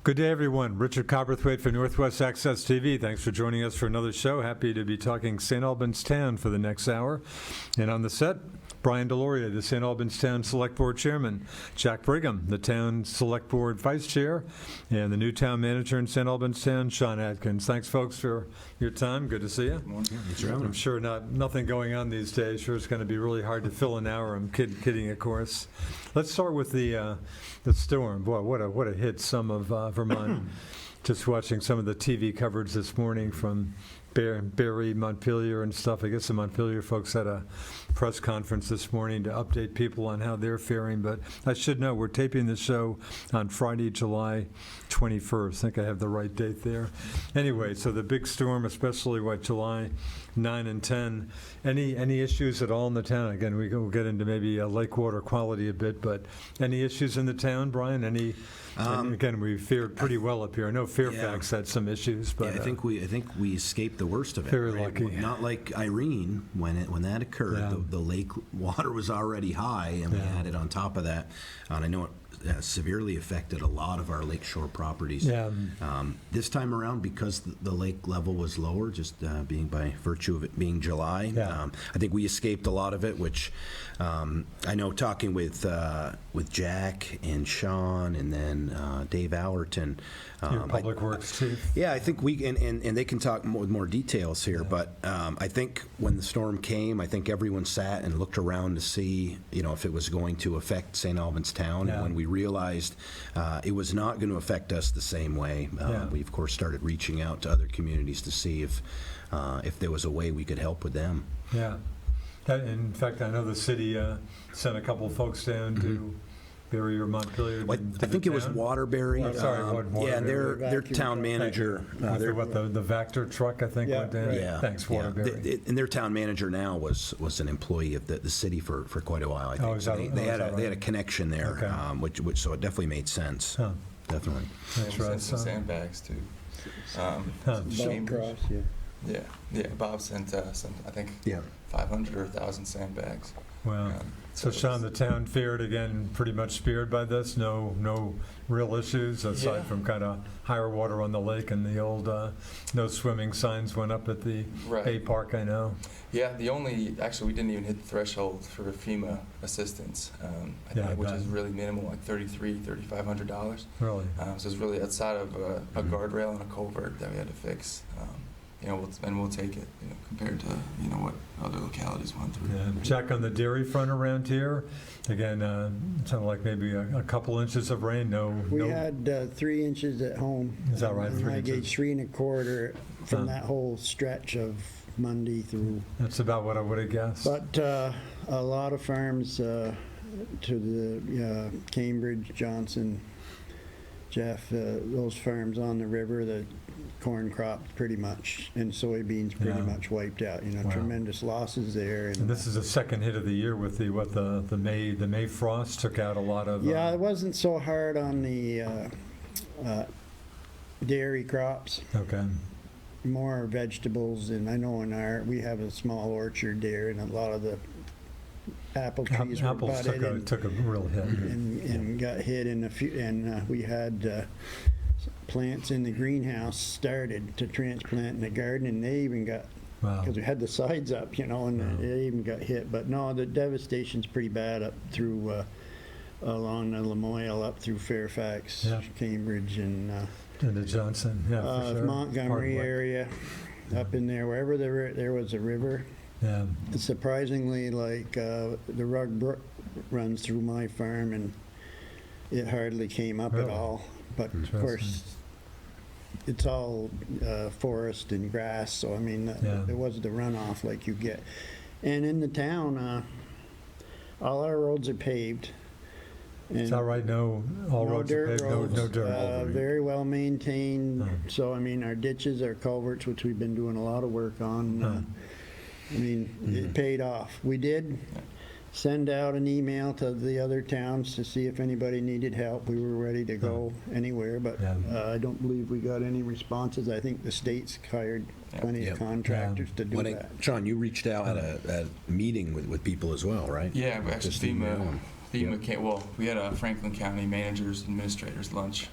Good day, everyone. Richard Copperthwaite for Northwest Access TV. Thanks for joining us for another show. Happy to be talking St. Albans Town for the next hour. And on the set, Brian Deloria, the St. Albans Town Select Board Chairman, Jack Brigham, the Town Select Board Vice Chair, and the new Town Manager in St. Albans Town, Sean Atkins. Thanks, folks, for your time. Good to see you. I'm sure nothing going on these days. Sure, it's going to be really hard to fill an hour. I'm kidding, of course. Let's start with the storm. Boy, what a hit, some of Vermont. Just watching some of the TV coverage this morning from Barrie, Montpelier, and stuff. I guess the Montpelier folks had a press conference this morning to update people on how they're faring. But I should know, we're taping the show on Friday, July 21st. I think I have the right date there. Anyway, so the big storm, especially July 9 and 10. Any issues at all in the town? Again, we'll get into maybe lake water quality a bit, but any issues in the town, Brian? Again, we fared pretty well up here. I know Fairfax had some issues, but I think we escaped the worst of it. Very right? lucky. Not like Irene when that occurred. Yeah. The lake water was already high, and we had it on top of that. And I know it severely affected a lot of our lakeshore properties. Yeah. This time around, because the lake level was lower, just being by virtue of it being July, I think we escaped a lot of it. Which I know, talking with Jack and Sean, and then Dave Allerton. Your Public Works Chief. Yeah, I think we and they can talk with more details here. But I think when the storm came, I think everyone sat and looked around to see, if it was going to affect St. Albans Town. Yeah. And when we realized it was not going to affect us the same way, we of course started reaching out to other communities to see if there was a way we could help with them. Yeah. In fact, I know the city sent a couple of folks down to Barrie or Montpelier. I think it was Waterbury. Waterbury. Yeah, their town manager. The Vector truck, I think, went down. Yeah. Thanks, Waterbury. And their town manager now was an employee of the city for quite a while, I think. They had a connection there, which so it definitely made sense. Huh. Definitely. That's right. Some sandbags too. Chambers. Yeah. Bob sent some, I think, 500 or 1,000 sandbags. Wow. So Sean, the town fared again pretty much spared by this. No real issues aside from kind of higher water on the lake, and the old no swimming signs went up at the Hay Park. I know. Yeah, actually we didn't even hit the threshold for FEMA assistance, which is really minimal, like $3,500. Really? So it's really outside of a guardrail and a culvert that we had to fix. We'll take it, compared to, what other localities went through. Yeah. Jack, on the dairy front around here, again, sounded like maybe a couple inches of rain. We had 3 inches at home. Is that right? 3 I inches? gauge 3 1/4 from that whole stretch of Monday through. That's about what I would have guessed. But a lot of farms to the Cambridge, Johnson, Jeff, those farms on the river, the corn crop pretty much, and soybeans pretty much wiped out. Tremendous losses there. And this is the second hit of the year with the May frost took out a lot of. It wasn't so hard on the dairy crops. Okay. More vegetables, and I know we have a small orchard there, and a lot of the apple trees were budded took a real hit and got hit in a few, and we had plants in the greenhouse started to transplant in the garden, and they even got, because we had the sides up, and they even got hit. But no, the devastation's pretty bad up through along the Lamoille up through Fairfax, Cambridge, and the Johnson, for sure. Montgomery area, up in there, wherever there was a river. Yeah. Surprisingly, the Rug Brook runs through my farm, and it hardly came up at all. But of course, it's all forest and grass, so there was the runoff like you get. And in the town, all our roads are paved. Is that right? All roads are paved? Roads, no dirt. very well maintained. So our ditches, our culverts, which we've been doing a lot of work on. It paid off. We did send out an email to the other towns to see if anybody needed help. We were ready to go anywhere, but I don't believe we got any responses. I think the state's hired plenty of contractors to do that. Sean, you reached out at a meeting with people as well, right? Yeah, but actually FEMA came, well, we had a Franklin County Managers Administrators lunch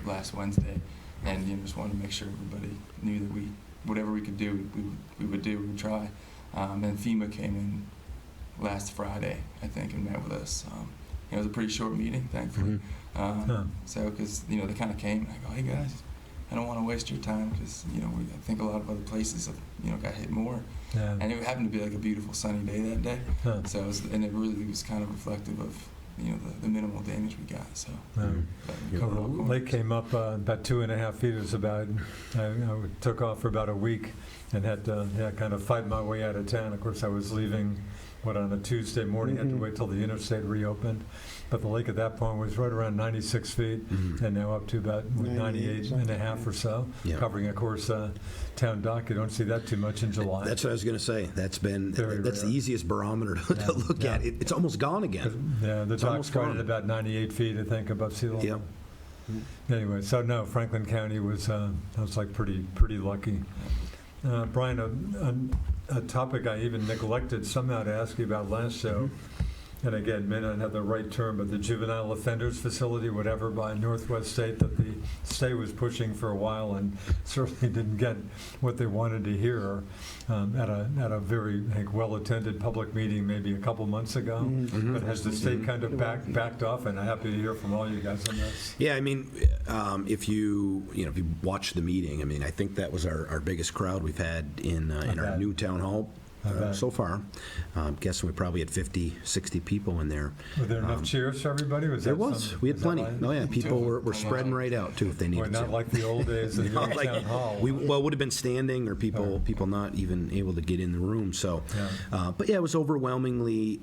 last Wednesday, and just wanted to make sure everybody knew that whatever we could do, we would do, we would try. And FEMA came in last Friday, I think, and met with us. It was a pretty short meeting, thankfully. So, because they kind of came, and I go, hey guys, I don't want to waste your time because I think a lot of other places have got hit more. Yeah. And it happened to be like a beautiful sunny day that day. So it really was kind of reflective of the minimal damage we got. So The lake came up about 2.5 feet. It was about, I took off for about a week and had to kind of fight my way out of town. Of course, I was leaving on a Tuesday morning, had to wait till the interstate reopened. But the lake at that point was right around 96 feet, and now up to about 98 and a half or so, covering, of course, town dock. You don't see that too much in July. That's what I was going to say. That's Very the rare. easiest barometer to look at. It's almost gone again. Yeah, the It's dock's almost right gone. at about 98 feet, I think, above sea level. Yep. Anyway, so no, Franklin County was like pretty lucky. Brian, a topic I even neglected somehow to ask you about last show, and again, may not have the right term, but the juvenile offenders facility, whatever, by Northwest State that the state was pushing for a while and certainly didn't get what they wanted to hear at a very, I think, well-attended public meeting maybe a couple months ago. But has the state kind of backed off? And I'm happy to hear from all you guys on this. Yeah, I mean, if you watch the meeting, I mean, I think that was our biggest crowd we've had in our new town hall so far. I'm guessing we probably had 50, 60 people in there. Were there enough cheers for everybody? There was. We had plenty. Oh yeah, people were spreading right out too if they Boy, needed not to. like the old days of the old Like, town hall. would have been standing or people not even able to get in the room. So, Yeah. but yeah, it was overwhelmingly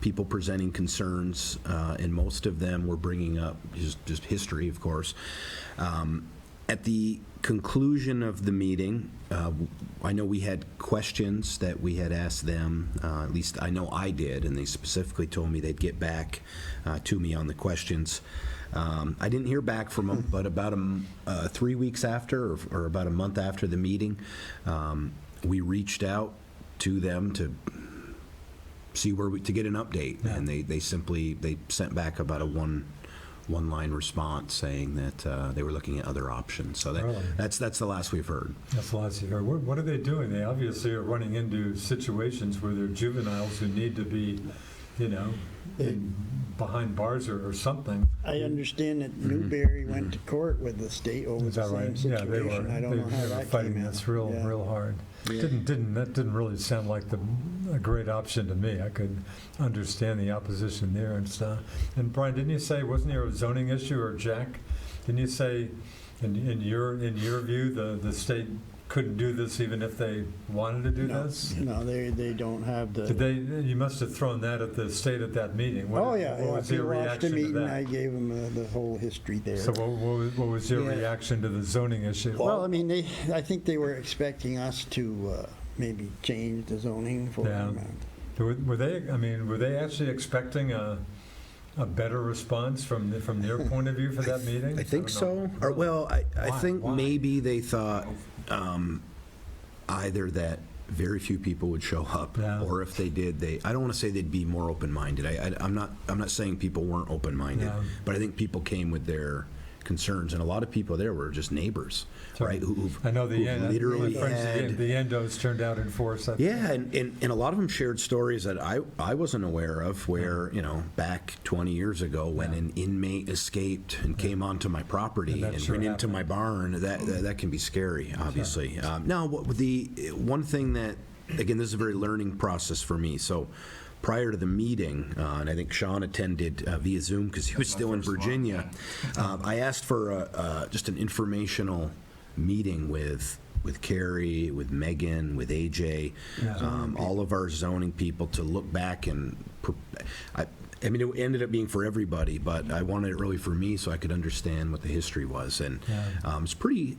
people presenting concerns, and most of them were bringing up just history, of course. At the conclusion of the meeting, I know we had questions that we had asked them, at least I know I did, and they specifically told me they'd get back to me on the questions. I didn't hear back from them, but about 3 weeks after, or about a month after the meeting, we reached out to them to see to get an update, and they sent back about a one-line response saying that they were looking at other options. So Really? that's the last we've heard. That's the last you heard. What are they doing? They obviously are running into situations where they're juveniles who need to be, behind bars or something. I understand that Newberry went to court with the state over Is the that same right? Yeah, they were. situation. I don't know how they were that fighting came out. this real hard. Yeah. That didn't really sound like a great option to me. I could understand the opposition there and stuff. And Brian, didn't you say, wasn't there a zoning issue, or Jack? Didn't you say, in your view, the state couldn't do this even if they wanted to do this? No, they don't have the. Did they? You must have thrown that at the state at that meeting. What was If their you watched the reaction to meeting, I that? gave them the whole history there. So what was your Yeah. reaction to the zoning issue? Well, I mean, I think they were expecting us to maybe change the zoning for Yeah. them. Were they actually expecting a better response from their point of view for that meeting? I think don't know. so. Or, well, I Why? think Why? maybe they thought either that very few people would show up, Yeah. or if they did, I don't want to say they'd be more open-minded. I'm not saying people weren't open-minded, Yeah. but I think people came with their concerns, and a lot of people there were just neighbors, right? I know who literally my friends, had. the Endos turned out in force. Yeah, and a lot of them shared stories that I wasn't aware of, where, back 20 years ago when an inmate escaped and came onto my property And that and sure went into my barn, that can be scary, obviously. Now, the one thing that, again, this is a very learning process for me, so prior to the meeting, and I think Sean attended via Zoom because he was still in Virginia, I asked for just an informational meeting with Carrie, with Megan, with AJ, all of our zoning people to look back and, I mean, it ended up being for everybody, but I wanted it really for me so I could understand what the history was. And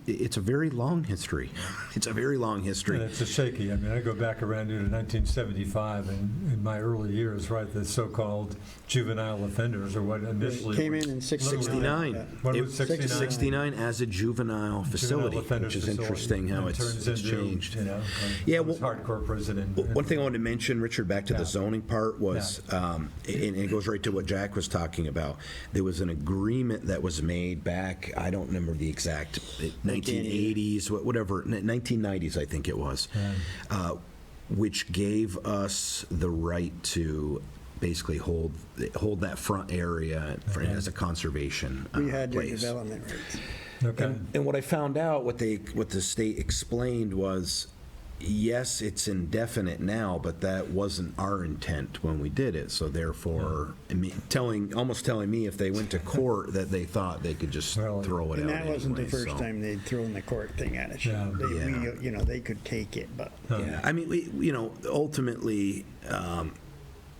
it's a very long history. It's a very long history. And it's a shaky. I mean, I go back around to 1975, and in my early years, right, the so-called juvenile offenders, or what initially Came in were- 69. What It- was 69? 69 as a juvenile facility, offenders which is facility. interesting how It it's turns changed. into, Yeah, it was hardcore prison. One thing I wanted to mention, Richard, back to Yeah. the zoning part, was was, and it goes right to what Jack was talking about. There was an agreement that was made back, I don't remember the exact, 1980s, whatever, 1990s, I think it was, which gave us the right to basically hold that front area as a conservation We had their place. development rates. Okay. And what I found out, what the state explained was, yes, it's indefinite now, but that wasn't our intent when we did it. So therefore, almost telling me if they went to court that they thought they could just Really? throw it And out that wasn't the anyway, first so. time they'd thrown the court thing at us. Yeah. They could take it, but Yeah, I mean, ultimately,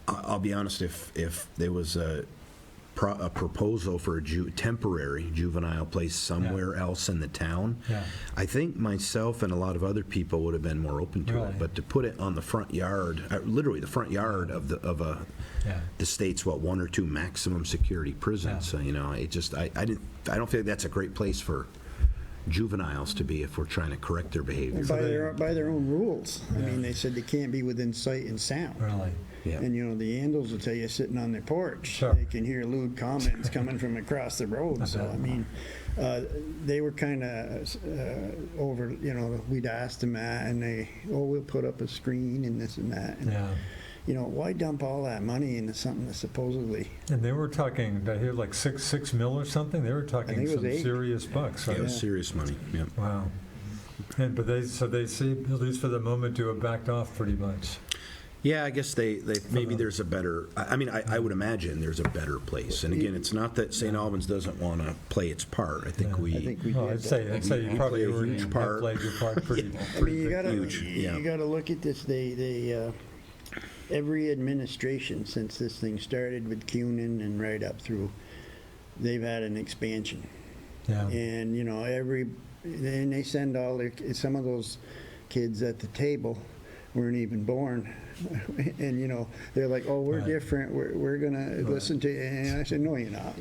I'll be honest, if there was a proposal for a temporary juvenile place somewhere else in the town, Yeah. I think myself and a lot of other people would have been more open to Really? it. But to put it on the front yard, literally the front yard of Yeah. the state's 1 or 2 maximum security prisons. Yeah. So it just I don't feel like that's a great place for juveniles to be if we're trying to correct their behavior. by their own rules. I mean, they said they can't be within sight and sound. Really? Yeah. And, the Andals will tell you sitting on their porch, Sure. they can hear lewd comments coming from across the road. So, I mean, they were kind of over, we'd asked them that, and we'll put up a screen and this and that. And, Yeah. why dump all that money into something that supposedly, And they were talking, I hear like $6 million or something? They were talking think it was some 8. serious bucks, Yeah, right? it was serious money. Yeah. Wow. But they see, at least for the moment, to have backed off pretty much. Yeah, I guess they maybe there's a better. I mean, I would imagine there's a better place. And again, it's not that St. Albans doesn't want to play its part. I think Yeah. we. I think we Well, did. I'd say you We probably play a already huge have part. played your part pretty. I mean, you gotta, huge, yeah. you gotta look at this. Every administration since this thing started with Cunin and right up through, they've had an expansion. Yeah. And, and they send some of those kids at the table weren't even born. And, they're like, oh, we're Right. different. We're going to listen to you. And I said, no, you're not,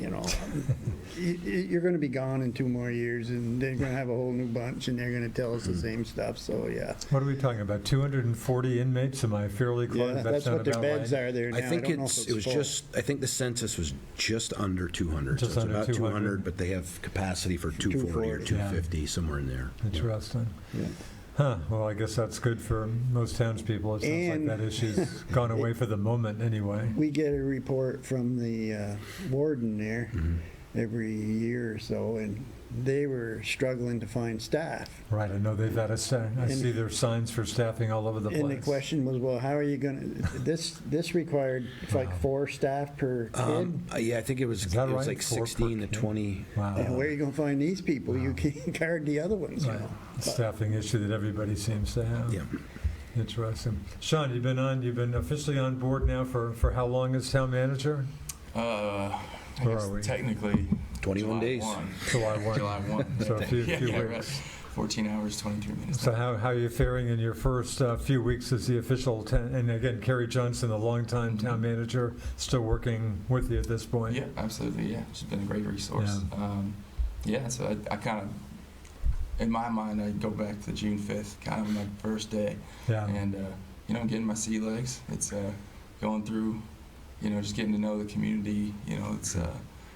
You're going to be gone in 2 more years, and they're going to have a whole new bunch, and they're going to tell us the same stuff. So, yeah. What are we talking about? 240 inmates? Am I fairly close? Yeah, that's what their about beds right? are there now. I think don't know it if was full. I think the census was just under 200. Just so it's under about 200. 200, but they have capacity for 240 or 240, 250, somewhere in there. Interesting. Yeah. Huh. Well, I guess that's good for most townspeople. It sounds And- like that issue's gone away for the moment anyway. We get a report from the warden there every year or so, and they were struggling to find staff. Right. I know they've had I see their signs for staffing all over the place. And the question was, well, how are you going to, this required like 4 staff per kid? Yeah, I think it was Is that right? like 4 per 16 to kid? 20. Wow. And where are you going to find these people? You can't guard the other ones, Right. Staffing issue that everybody seems to have. Yeah. Interesting. Sean, you've been officially on board now for how long as town manager? I Where guess are we? technically 21 July days. 1. July 1. July 1. So a few yeah, weeks. right. 14 hours, 23 minutes. So how are you faring in your first few weeks as the official, and again, Kerry Johnson, the longtime town manager, still working with you at this point? Yeah, absolutely. Yeah, she's been a great resource. So I kind of, in my mind, I go back to June 5th, kind of my first day, Yeah. and getting my sea legs. It's going through, just getting to know the community. It's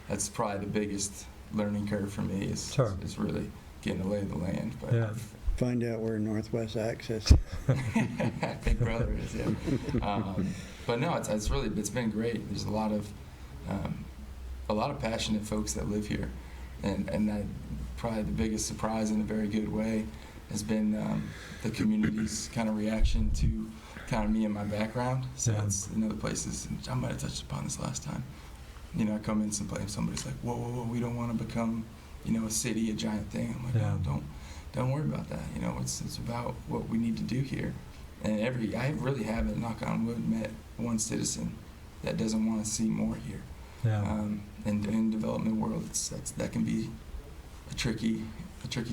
that's probably the biggest learning curve for me. Is Sure. is really getting to lay the land. But Yeah. Find out where Northwest Access. Big brother is, yeah. But no, it's been great. There's a lot of passionate folks that live here, and that probably the biggest surprise in a very good way has been the community's kind of reaction to kind of me and my background. So Yeah. it's in other places, and I might have touched upon this last time. I come in someplace, somebody's like, whoa, we don't want to become, a city, a giant thing. I'm like, Yeah. no, don't worry about that. It's about what we need to do here. And I really haven't, knock on wood, met one citizen that doesn't want to see more here. Yeah. And in the development world, that can be a tricky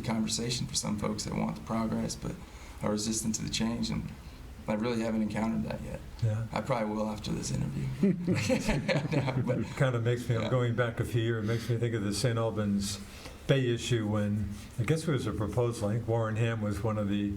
conversation for some folks that want the progress but are resistant to the change. And I really haven't encountered that yet. Yeah. I probably will after this interview. No, but It kind of makes me, I'm Yeah. going back a few years, it makes me think of the St. Albans Bay issue when, I guess it was a proposal, I think Warren Ham was one of the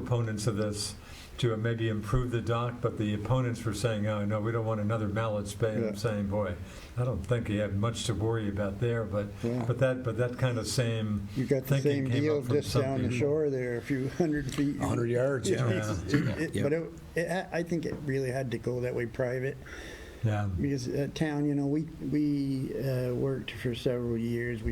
proponents of this to maybe improve the dock, but the opponents were saying, oh, no, we don't want another Mallett's Bay. And I'm Yeah. saying, boy, I don't think you have much to worry about there, but Yeah. that kind of same You got the thinking same came deal up from just some down the people. shore there, a few 100 feet. 100 yards, yeah. It's- Yeah. But I think it really had to go that way private, Yeah, because town, we worked for several years.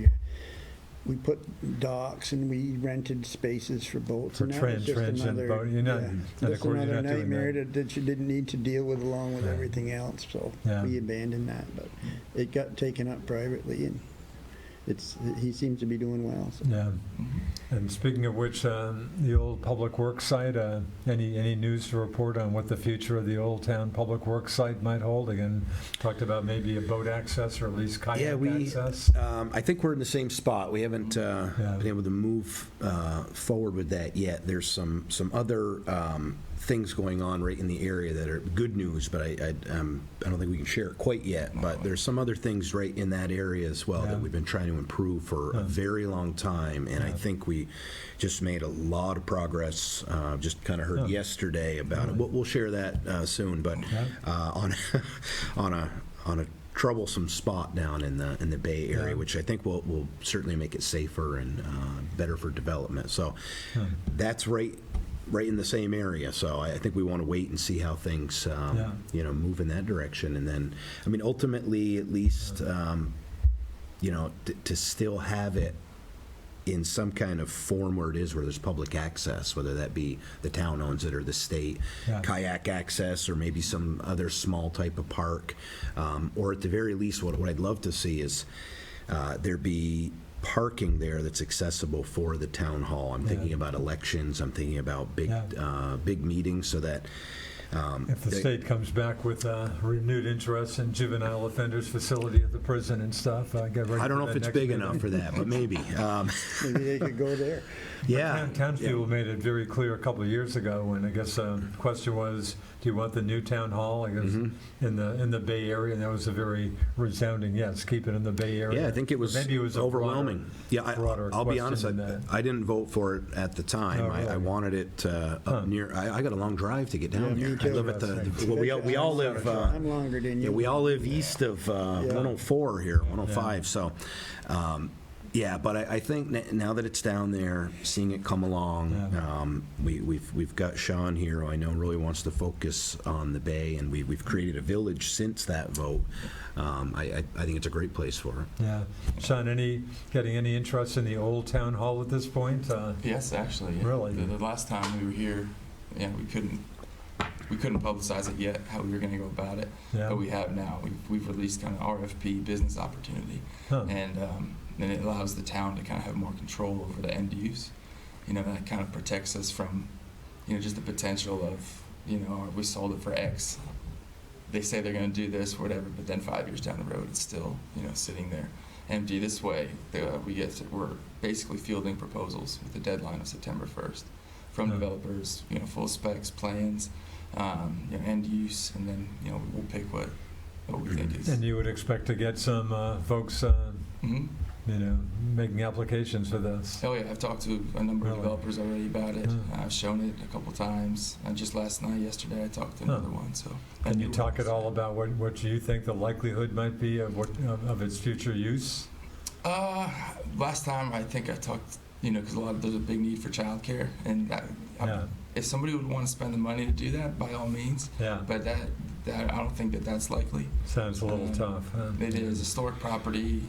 We put docks and we rented spaces for boats. For and that was just trench and another- boat, you're not- yeah, and of just course you're another not doing nightmare that. that you didn't need to deal with along with Yeah. everything else. So Yeah. we abandoned that, but it got taken up privately, and he seems to be doing well. So. yeah. And speaking of which, the old Public Works site, any news to report on what the future of the Old Town Public Works site might hold? Again, talked about maybe a boat access or at least kayak access. I think we're in the same spot. We haven't been able to move forward with that yet. There's some other things going on right in the area that are good news, but I don't think we can share it quite yet. But there's some other things right in that area as well Yeah. that we've been trying to improve for a very long time, and I Yeah. think we just made a lot of progress. Just kind of heard Huh. yesterday about it. Really? We'll share that soon, but Okay. on a troublesome spot down in the Bay Area, Yeah. which I think will certainly make it safer and better for development. So Hmm. that's right in the same area. So I think we want to wait and see how things move in that direction, and then ultimately at least to still have it in some kind of form where there's public access, whether that be the town owns it or the state, Yeah. kayak access, or maybe some other small type of park, or at the very least, what I'd love to see is there be parking there that's accessible for the town hall. I'm thinking Yeah. about elections. I'm thinking about big meetings, so that. If the state comes back with renewed interest in juvenile offenders facility at the prison and stuff, get ready I don't for know if that it's next big meeting. enough for that, but maybe. Maybe they could go there. Yeah. Townspeople made it very clear a couple of years ago when I guess the question was, do you want the new town hall? I guess Mm-hmm. in the Bay Area, and that was a very resounding yes. Keep it in the Bay Area. Yeah, I think it was, Maybe it was a overwhelming. broader I'll be question honest, than that. I didn't vote for it at the time. Oh, I really? wanted it up near, I got a long drive to get down Yeah, there. me too. I live at we all live, I'm longer than you. we all live east of 104 here, 105, so, but I think now that it's down there, seeing it come along, we've got Sean here, who I know really wants to focus on the Bay, and we've created a village since that vote. I think it's a great place for it. Yeah, Sean, getting any interest in the old town hall at this point? Yes, actually. Yeah. Really? The last time we were here, we couldn't publicize it yet how we were going to go about it, Yeah. but we have now. We've released kind of RFP business opportunity, Huh. and then it allows the town to kind of have more control over the end use. That kind of protects us from, just the potential of, we sold it for X. They say they're going to do this, whatever, but then 5 years down the road, it's still, sitting there empty. This way, we're basically fielding proposals with the deadline of September 1st from Yeah. developers, full specs, plans, end use, and then, we'll pick what we think is. And you would expect to get some folks, Mhm. making applications for this. Oh yeah, I've talked to a number of Really? developers already about it. Yeah. I've shown it a couple times. Just last night, yesterday, I talked to Huh. another one. So Can you talk at all about what you think the likelihood might be of its future use? Last time I think I talked, because there's a big need for childcare, and Yeah. if somebody would want to spend the money to do that, by all means. Yeah, But that I don't think that's likely. sounds a little tough. Huh? It is historic property,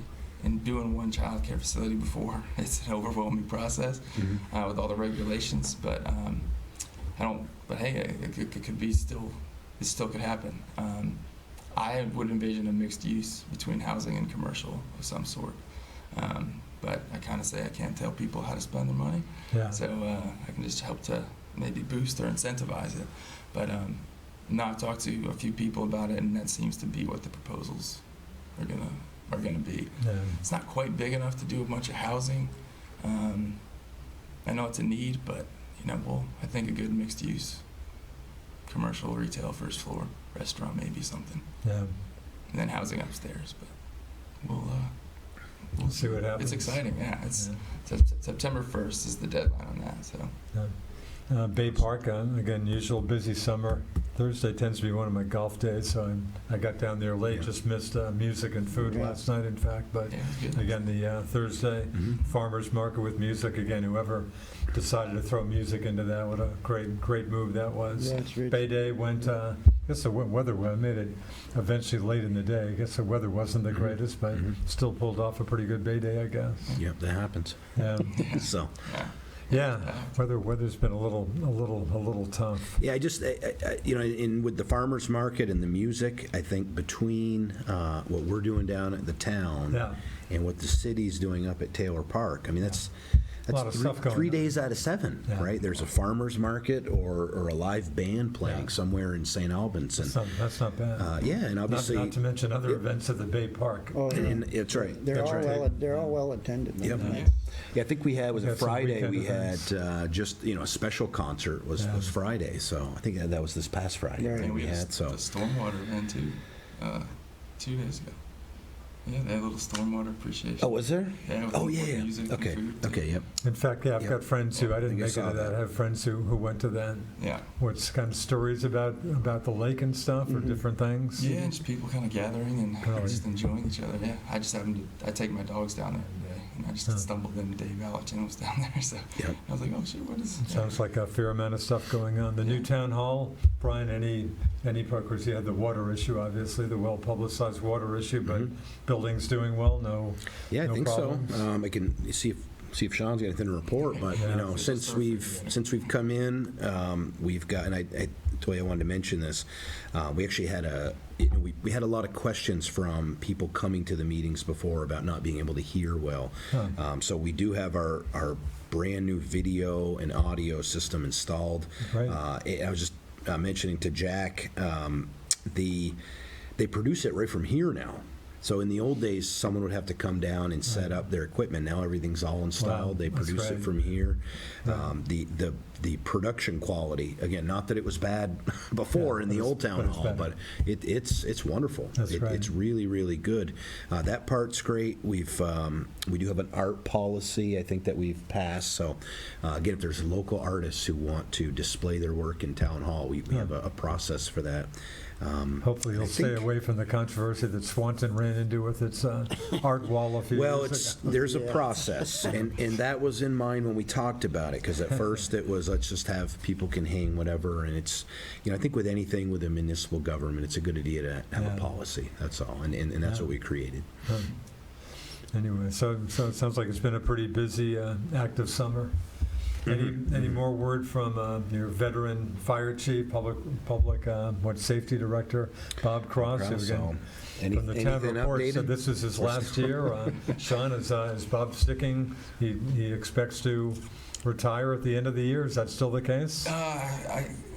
and doing one child care facility before, it's an overwhelming process with all the regulations. But I don't. But hey, it could be still. It still could happen. I would envision a mixed use between housing and commercial of some sort. But I kind of say I can't tell people how to spend their money, Yeah. so I can just help to maybe boost or incentivize it. But now I've talked to a few people about it, and that seems to be what the proposals are gonna be. Yeah. It's not quite big enough to do a bunch of housing. I know it's a need, but I think a good mixed use, commercial, retail, first floor, restaurant, maybe something, Yeah. and then housing upstairs. But we'll See what happens. It's exciting, yeah. It's Yeah. September 1st is the deadline on that. So Yeah. Bay Park, again, usual busy summer. Thursday tends to be one of my golf days, so I got down there late, Yeah. just missed music and food Yeah. last night, in fact. But Yeah, it was good. again, the Thursday Mhm. farmer's market with music, again, whoever decided to throw music into that, what a great move that was. That's rich. Bay Day went, I guess the weather made it eventually late in the day. I guess the weather wasn't the Mhm. greatest, but Mhm. still pulled off a pretty good Bay Day, I guess. Yep, that happens. Yeah, So, Yeah. yeah. Weather's been a little tough. yeah, I just, in with the farmer's market and the music, I think between what we're doing down at the town Yeah. and what the city's doing up at Taylor Park, I mean, that's lot of stuff going three on. days out of 7, Yeah. right? There's a farmer's market or a live band playing Yeah. somewhere in St. Albans. And, That's not bad. yeah, and obviously, Not to mention other Yeah. events at the Bay Park. Oh, yeah. and it's right. They're That's all right. they're all well attended. Yep. Nice. Yeah, I think we had, was Got it some Friday, weekend we had events. just, a special concert was Yeah. Friday, so I think that was this past Friday Right. that And we we had had, so. the stormwater event too, 2 days ago. Yeah, they had a little stormwater appreciation. Oh, was there? Yeah, with Oh, with yeah, music yeah. and Okay, food. okay, yep. In fact, yeah, I've Yeah. got friends who, I I didn't think I make it saw to that, that. I have friends who went to that. Yeah. What's kind of stories about the lake and stuff or Mhm. different things? Yeah, and just people kind of gathering and Really? just enjoying each other. Yeah, I just happened to, I take my dogs down there every day, and I just Huh. stumbled into Dave Allerton was down there, so Yep. I was like, oh shit, what is? Sounds like a fair amount of stuff going on. The new Yeah. town hall, Brian, any part, because you had the water issue, obviously, the well-publicized water issue, but Mhm. building's doing well, no? Yeah, I No think problems? so. I can see if Sean's got anything to report, but, Yeah. since we've come in, we've got, and I told you I wanted to mention this, we actually had we had a lot of questions from people coming to the meetings before about not being able to hear well. Huh. So we do have our brand-new video and audio system installed. Great. I was just mentioning to Jack, they produce it right from here now. So in the old days, someone would have to come down and set up their equipment. Now everything's all installed. Wow, They that's produce great. it from here. Yeah. The production quality, again, not that it was bad before Yeah, in but the it's- old town but it's hall, better. but it's wonderful. That's great. It's really, really good. That part's great. We do have an art policy, I think, that we've passed. So again, if there's local artists who want to display their work in town hall, we have a process for that. Hopefully you'll I stay think- away from the controversy that Swanton ran into with its art wall a few Well, years ago. there's a Yeah. process, and that was in mind when we talked about it, because at first it was, let's just have, people can hang whatever, and it's, I think with anything with a municipal government, it's a good idea to have Yeah. a policy, that's all, and that's Yeah. what we created. Anyway, so it sounds like it's been a pretty busy, active summer. Any more word from your veteran fire chief, public safety director, Bob Cross? who, So, again, any- from the town anything report said updated? this is his last year. Sean, is Bob sticking? He expects to retire at the end of the year. Is that still the case?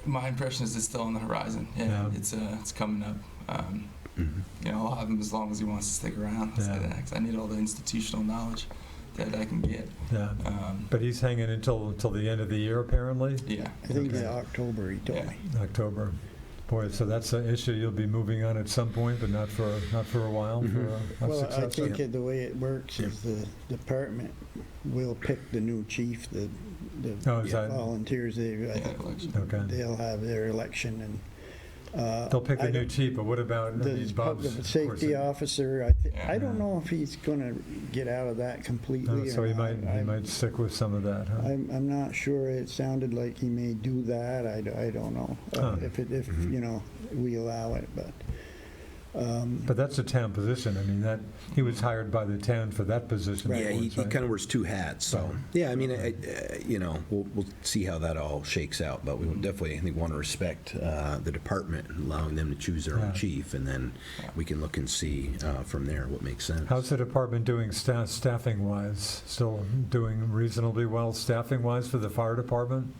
My impression is it's still on the horizon. Yeah, Yeah. it's coming up. Mhm. I'll have him as long as he wants to stick around. I'll say Yeah. that, 'cause I need all the institutional knowledge that I can get. Yeah. But he's hanging until the end of the year, apparently, Yeah. I think Okay. in October, he told Yeah. me. October. Boy, so that's an issue you'll be moving on at some point, but not for a while. Mhm. For a Well, I successor. think the way it works is the department will pick the new chief, the Oh, is that- volunteers, Yeah, election. Okay. they'll have their election and. They'll pick I a new don't- chief, but what about, I The mean, Bob's, public of safety course, officer, I Yeah. don't know if he's gonna get out of that completely. so or he not. might stick with some of that, huh? I'm not sure. It sounded like he may do that. I don't know Huh. if Mhm. we allow it, but. But that's a town position. I mean, that, he was hired by the town for that position. Right. Yeah, of he course, right? kind of wears two hats, so, Right. yeah, I mean, we'll see how that all shakes out, but we would definitely, I think, want to respect the department, allowing them to choose their Yeah. own chief, and then we can look and see from there what makes sense. How's the department doing staffing-wise? Still doing reasonably well staffing-wise for the fire department?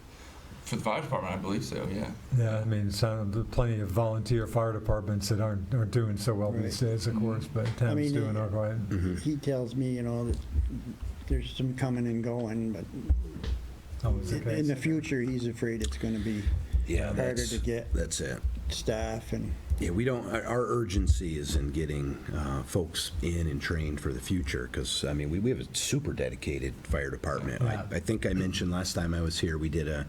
For the fire department, I believe so. Yeah. Yeah, I mean, plenty of volunteer fire departments that aren't doing so well these days, of course, but town's mean, doing all right. Mhm. He tells me, that there's some coming and going, but Always the in the case. future, he's afraid it's going to be Yeah, harder that's, to get that's it. staff and, Yeah, we don't, our urgency is in getting folks in and trained for the future, because, I mean, we have a super dedicated fire department. Yeah. I think I mentioned last time I was here, we did a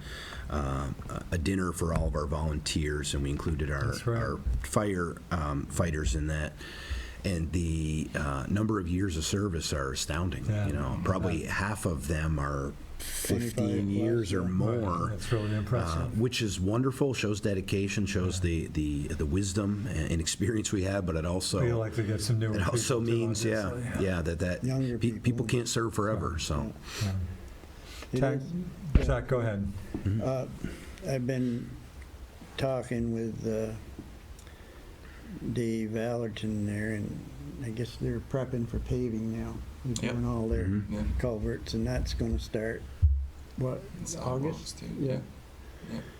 dinner for all of our volunteers, and we included our That's right. our fire fighters in that. And the number of years of service are astounding. Yeah. You know, probably half of them are 25 15 years or plus, more. That's really impressive. Which is wonderful, shows dedication, shows the wisdom and experience we have, but it also We like to get some newer it also people, too, means obviously. that Younger people people. can't serve forever. So it Jack, is- Jack, go ahead. I've been talking with Dave Allerton there, and I guess they're prepping for paving now. They're Yep. doing all their Mhm. Yeah. culverts, and that's gonna start, what, It's August? too. Yeah.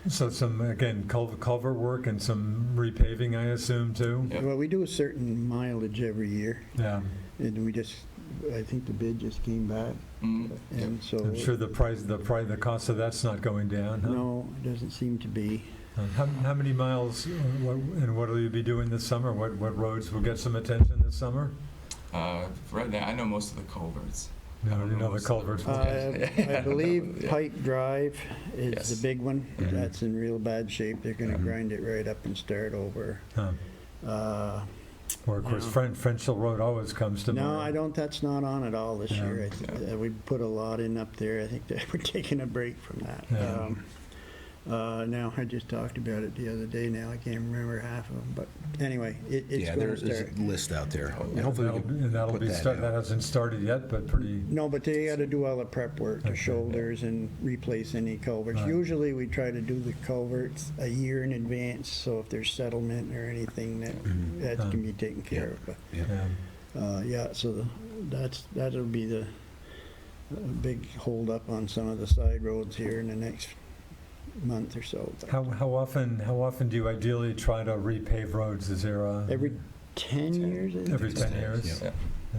So some, again, culvert work and some repaving, I assume, too? Yep. Well, we do a certain mileage every year, Yeah. and I think the bid just came back, Mhm. Yep. and so. I'm sure the cost of that's not going down, huh? No, it doesn't seem to be. How many miles, and what will you be doing this summer? What roads will get some attention this summer? Right now, I know most of the culverts. No, I don't you know the most of culverts. I believe Yeah. Pike Drive is Yes. the big one. Mhm. That's in real bad shape. They're gonna Mhm. grind it right up and start over. Huh. Uh, Or, of course, No. French Hill Road always comes to mind. No, I don't, that's not on at all this Yeah. year. We put a lot in up there. I think that we're taking a break from that. Yeah. Now, I just talked about it the other day now. I can't remember half of them, but anyway, it's yeah, gonna there's start. a list out there. Oh, And hopefully we can And that'll put be, that that out. hasn't started yet, but pretty, No, but they gotta do all the prep work, the Okay. shoulders and replace any culverts. Right. Usually, we try to do the culverts a year in advance, so if there's settlement or anything that can be taken care of. But, Yeah. yeah. so that'll be the big holdup on some of the side roads here in the next month or so. But How often do you ideally try to repave roads? Is there a? Every 10 years, I think. Every 10 years? Yeah.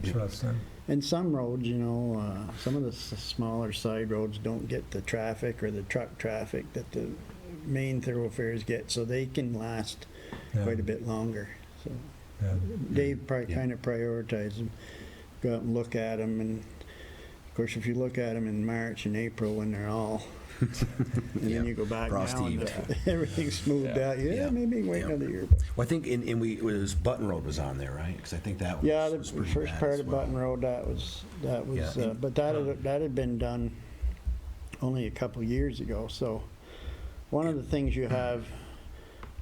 Interesting. And some roads, some of the smaller side roads don't get the traffic or the truck traffic that the main thoroughfares get, so they can last Yeah. quite a bit longer. So Yeah. Dave Yeah. kind of prioritized them, go out and look at them, and of course, if you look at them in March and April when they're all, and Yeah. then you go back Frost now and heaved. everything's smoothed Yeah. out, Yeah. maybe wait Yeah. another year. But Well, I think it was Button Road was on there, right? Because I think that was, yeah, the was pretty first bad part as of well. Button Road, that was, Yeah. but that had been done only a couple years ago. So one of the things you have,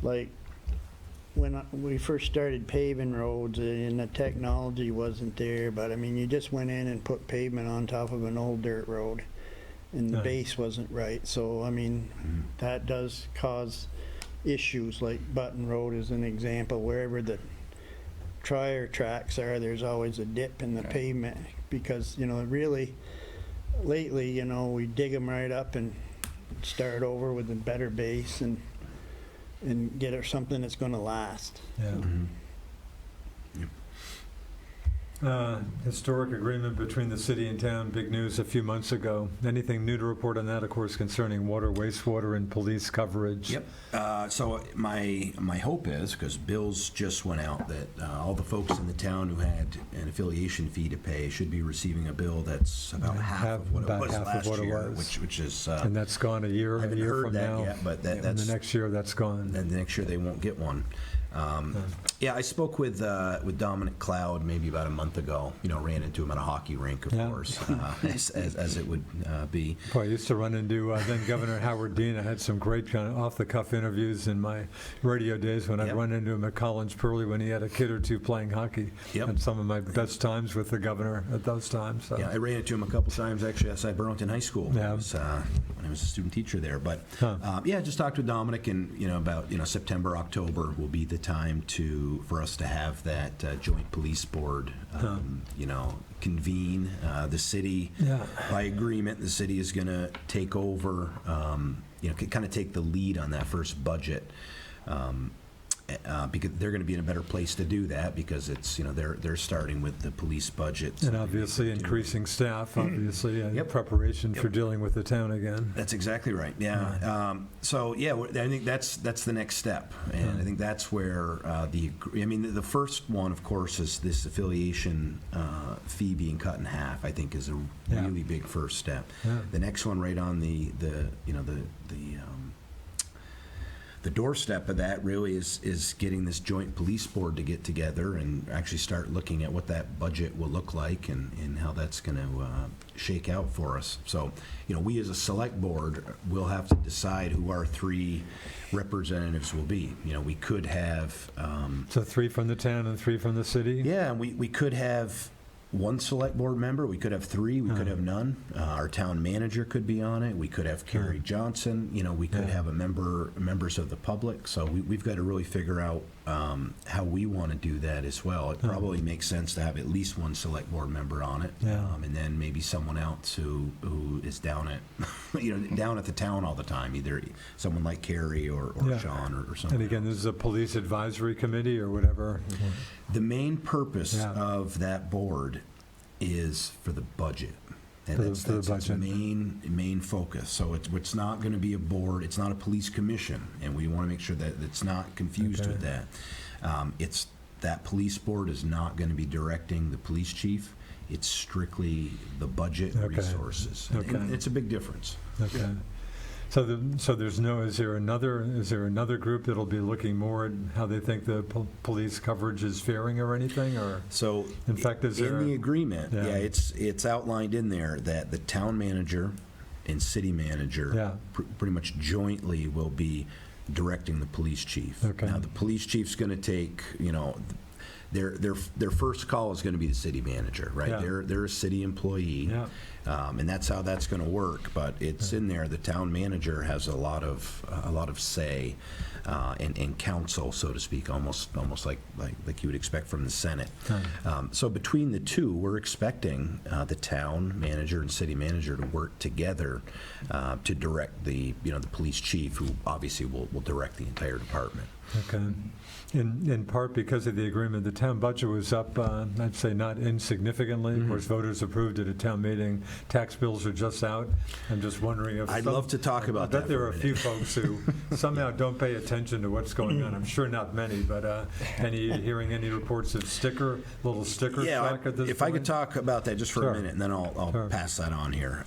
like when we first started paving roads, and the technology wasn't there, but I mean, you just went in and put pavement on top of an old dirt road, and the Right. base wasn't right. So I mean, Mhm. that does cause issues. Like Button Road is an example. Wherever the tire tracks are, there's always a dip in the Right. pavement because, really, lately, we dig them right up and start over with a better base and get something that's going to last. Yeah. Mhm. Historic agreement between the city and town, big news a few months ago. Anything new to report on that, of course, concerning water, wastewater, and police coverage? Yep. So my hope is, because bills just went out, that all the folks in the town who had an affiliation fee to pay should be receiving a bill that's about half of what it about was half of last what it year, was. which is And that's gone a I year haven't heard from that now? yet, but And that's the next year, that's gone? and the next year they won't get one. Yeah, I spoke with Dominic Cloud maybe about a month ago. Ran into him at a hockey rink, of Yeah. course, as it would be. Boy, I used to run into then Governor Howard Dean. I had some great kind of off-the-cuff interviews in my radio days when I'd Yep. run into him at Collins Pearly when he had a kid or two playing hockey. Yep. And some of my best times with the governor at those times. So. Yeah, I ran into him a couple times actually outside Burlington High School. Yeah. When I was a student teacher there. But Huh. yeah, just talked with Dominic, and about September, October will be the time for us to have that joint police board. Convene. The city, Yeah. by agreement, the city is going to take over. Kind of take the lead on that first budget. because they're going to be in a better place to do that because it's, they're starting with the police budget. And obviously increasing staff, obviously, in Yep. preparation for dealing with the town again. That's exactly right. Yeah. So yeah, I think that's the next step, and I think that's where the first one, of course, is this affiliation fee being cut in half. I think is a Yeah. really big first step. Yeah. The next one, right on the doorstep of that, really is getting this joint police board to get together and actually start looking at what that budget will look like and how that's going to shake out for us. So, we as a select board will have to decide who our 3 representatives will be. We could have, So 3 from the town and 3 from the city? and we could have 1 select board member, we could have 3, we could have none. Our town manager could be on it, we could have Carrie Johnson, we could Yeah. have members of the public, so we've got to really figure out how we want to do that as well. It probably makes sense to have at least 1 select board member on it, Yeah. and then maybe someone else who is down at, down at the town all the time, either someone like Carrie or Yeah. Sean or something. And again, this is a police advisory committee or whatever? The main purpose Yeah. of that board is for the budget. And For the- that's for the its budget. main focus. So it's not going to be a board, it's not a police commission, and we want to make sure that it's not confused Okay. with that. That police board is not going to be directing the police chief. It's strictly the budget Okay. resources. And Okay. it's a big difference. Okay. So there's no, is there another group that'll be looking more at how they think the police coverage is faring or anything, or? So, In fact, is there in the a- agreement, Yeah. it's outlined in there that the town manager and city manager Yeah. pretty much jointly will be directing the police chief. Okay. Now, the police chief's going to take, their first call is going to be the city manager, right? Yeah. They're a city employee. Yeah. And that's how that's going to work. But it's in there. The town manager has a lot of say and counsel, so to speak, almost like you would expect from the Senate. So between the two, we're expecting the town manager and city manager to work together to direct the police chief, who obviously will direct the entire department. Okay. In part because of the agreement, the town budget was up, I'd say not insignificantly. Of course, voters approved at a town meeting. Tax bills are just out. I'm just wondering if... I'd love to talk about that I bet there for are a a few folks who somehow don't pay attention to what's going on. I'm sure not many, but hearing any reports of little sticker track at this point? If I could talk about that just for Sure. a minute, and then I'll Sure. pass that on here.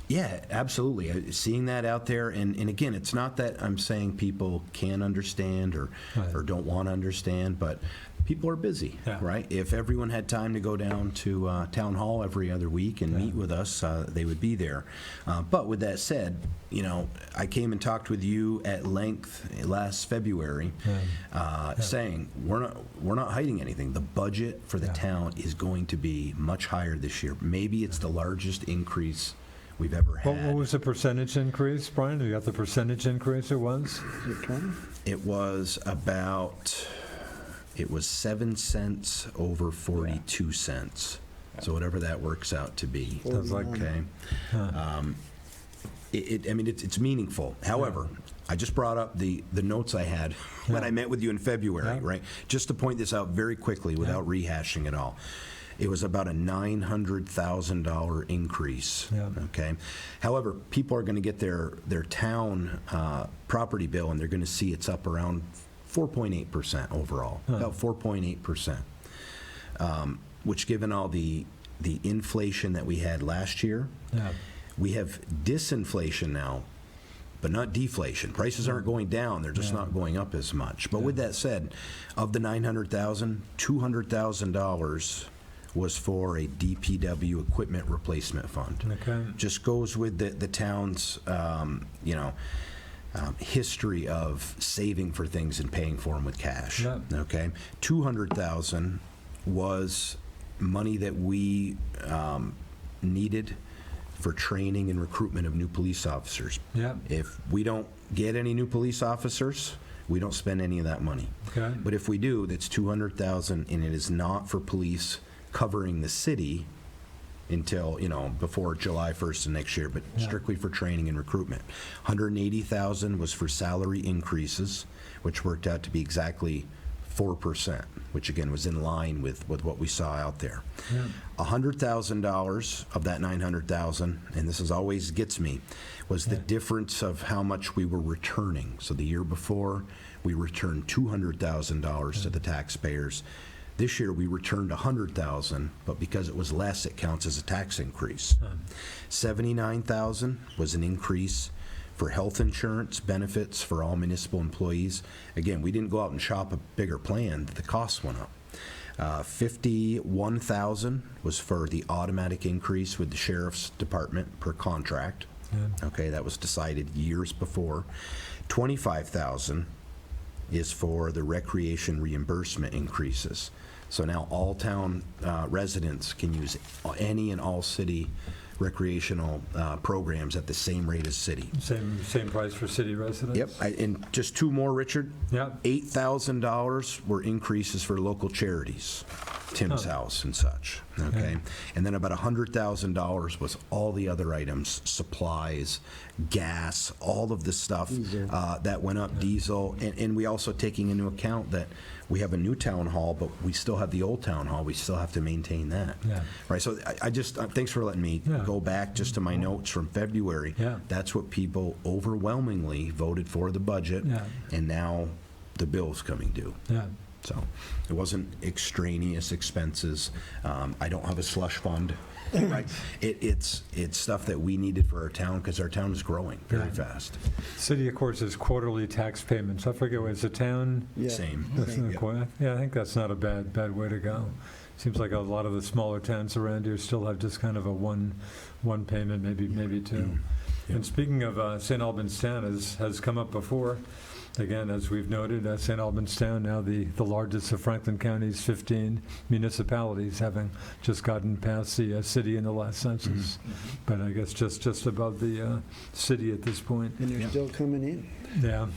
Yeah, absolutely. Seeing that out there, and again, it's not that I'm saying people can't understand or don't want to understand, but people are busy, Yeah. right? If everyone had time to go down to town hall every other week and meet with us, they would be there. But with that said, I came and talked with you at length last February, saying we're not hiding anything. The budget for the town is going to be much higher this year. Maybe it's the largest increase we've ever had. What was the percentage increase, Brian? You got the percentage increase it was? Is it 20? It was 7 cents over 42 cents. So whatever that works out to be. Sounds like- Okay. It's meaningful. However, I just brought up the notes I had when I met with you in February, Yeah. right? Just to point this out very quickly without rehashing it all. It was about a $900,000 increase. Yeah. Okay. However, people are going to get their town property bill, and they're going to see it's up around 4.8% overall, about 4.8%, which, given all the inflation that we had last year, Yeah. we have disinflation now, but not deflation. Prices aren't going down; they're just not going up as much. But with that said, of the $900,000, $200,000 was for a DPW equipment replacement fund. Okay. Just goes with the town's, history of saving for things and paying for them with cash. Yeah. Okay, $200,000 was money that we needed for training and recruitment of new police officers. Yeah. If we don't get any new police officers, we don't spend any of that money. Okay. But if we do, that's $200,000, and it is not for police covering the city. until, before July 1st of next year, but strictly for training and recruitment. 180,000 was for salary increases, which worked out to be exactly 4%, which again was in line with what we saw out there. Yeah. $100,000 of that 900,000, and this is always gets me, was the difference of how much we were returning. So the year before, we returned $200,000 to the taxpayers. This year, we returned $100,000, but because it was less, it counts as a tax increase. $79,000 was an increase for health insurance benefits for all municipal employees. Again, we didn't go out and shop a bigger plan, the costs went up. $51,000 was for the automatic increase with the sheriff's department per contract. Okay, that was decided years before. $25,000 is for the recreation reimbursement increases. So now all town residents can use any and all city recreational programs at the same rate as city. Same price for city residents? Yep, and just two more, Richard. Yep. $8,000 were increases for local charities, Tim's House and such, okay? And then about $100,000 was all the other items, supplies, gas, all of the stuff that went up, diesel, and we also taking into account that we have a new town hall, but we still have the old town hall. We still have to maintain that. Yeah. Right, so I just, thanks for letting me go back just to my notes from February. Yeah. That's what people overwhelmingly voted for the budget, and now the bill's coming due. Yeah. So it wasn't extraneous expenses. I don't have a slush fund. Right. It's stuff that we needed for our town because our town is growing very fast. City, of course, is quarterly tax payments. I forget what, it's a town? Yeah. Same. Yeah, I think that's not a bad way to go. Seems like a lot of the smaller towns around here still have just kind of a one payment, maybe two. And speaking of St. Albans Town, has come up before. Again, as we've noted, St. Albans Town, now the largest of Franklin County's 15 municipalities, having just gotten past the city in the last census. But I guess just above the city at this point. And they're still coming in. Yeah.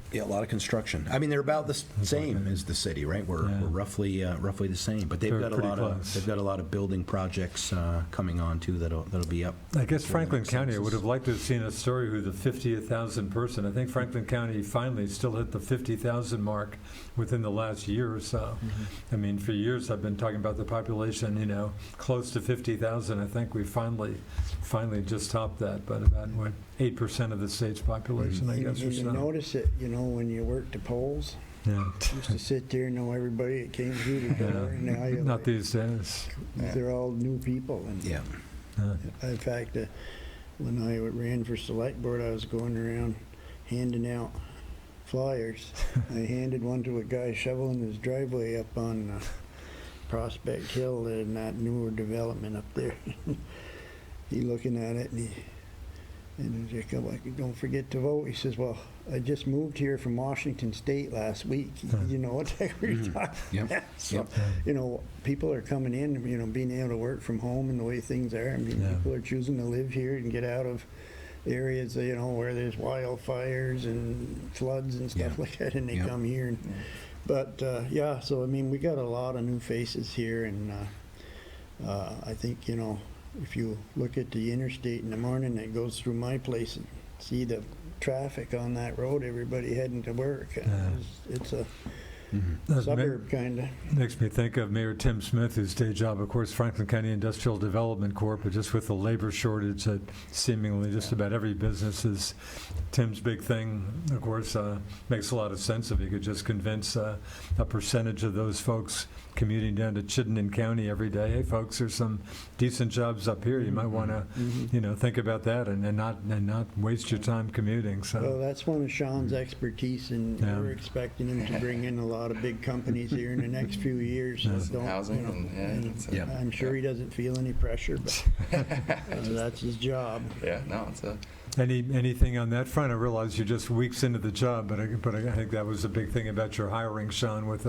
Yeah, a lot of construction. I mean, they're about the same as the city, right? We're roughly the same, but they've They're got pretty close. they've got a lot of building projects coming on too that'll be up. I guess Franklin next County, I census. would have liked to have seen a story who the 50,000 person. I think Franklin County finally still hit the 50,000 mark within the last year or so. I mean, for years I've been talking about the population, close to 50,000. I think we finally just topped that, but about 8% of the state's population, I guess, or You so. notice it, when you work the polls, Yeah. used to sit there and know everybody that came through the door. And now you're Not like, these days. they're all new people. And Yeah. in fact, when I ran for select board, I was going around handing out flyers. I handed one to a guy shoveling his driveway up on Prospect Hill in that newer development up there. He looking at it and he's like, don't forget to vote. He says, well, I just moved here from Washington State last week. You know what the heck we're talking Yep. about? So, people are coming in, being able to work from home and the way things are. I mean, people are choosing to live here and get out of areas, where there's wildfires and floods and stuff like that, and they come here. But, so, I mean, we got a lot of new faces here, and I think, if you look at the interstate in the morning that goes through my place and see the traffic on that road, everybody heading to work. It's a suburb, kind of. Makes me think of Mayor Tim Smith, whose day job, of course, Franklin County Industrial Development Corp., but just with the labor shortage that seemingly just about every business is Tim's big thing. Of course, makes a lot of sense if he could just convince a percentage of those folks commuting down to Chittenden County every day. Hey, folks, there's some decent jobs up here. You might want to, think about that and not waste your time commuting. So. Well, that's one of Sean's expertise, and we're expecting him to bring in a lot of big companies here in the next few years. So Housing I'm sure he doesn't feel any pressure, but that's his job. Yeah, no, it's a... Anything on that front? I realize you're just weeks into the job, but I think that was a big thing about your hiring, Sean, with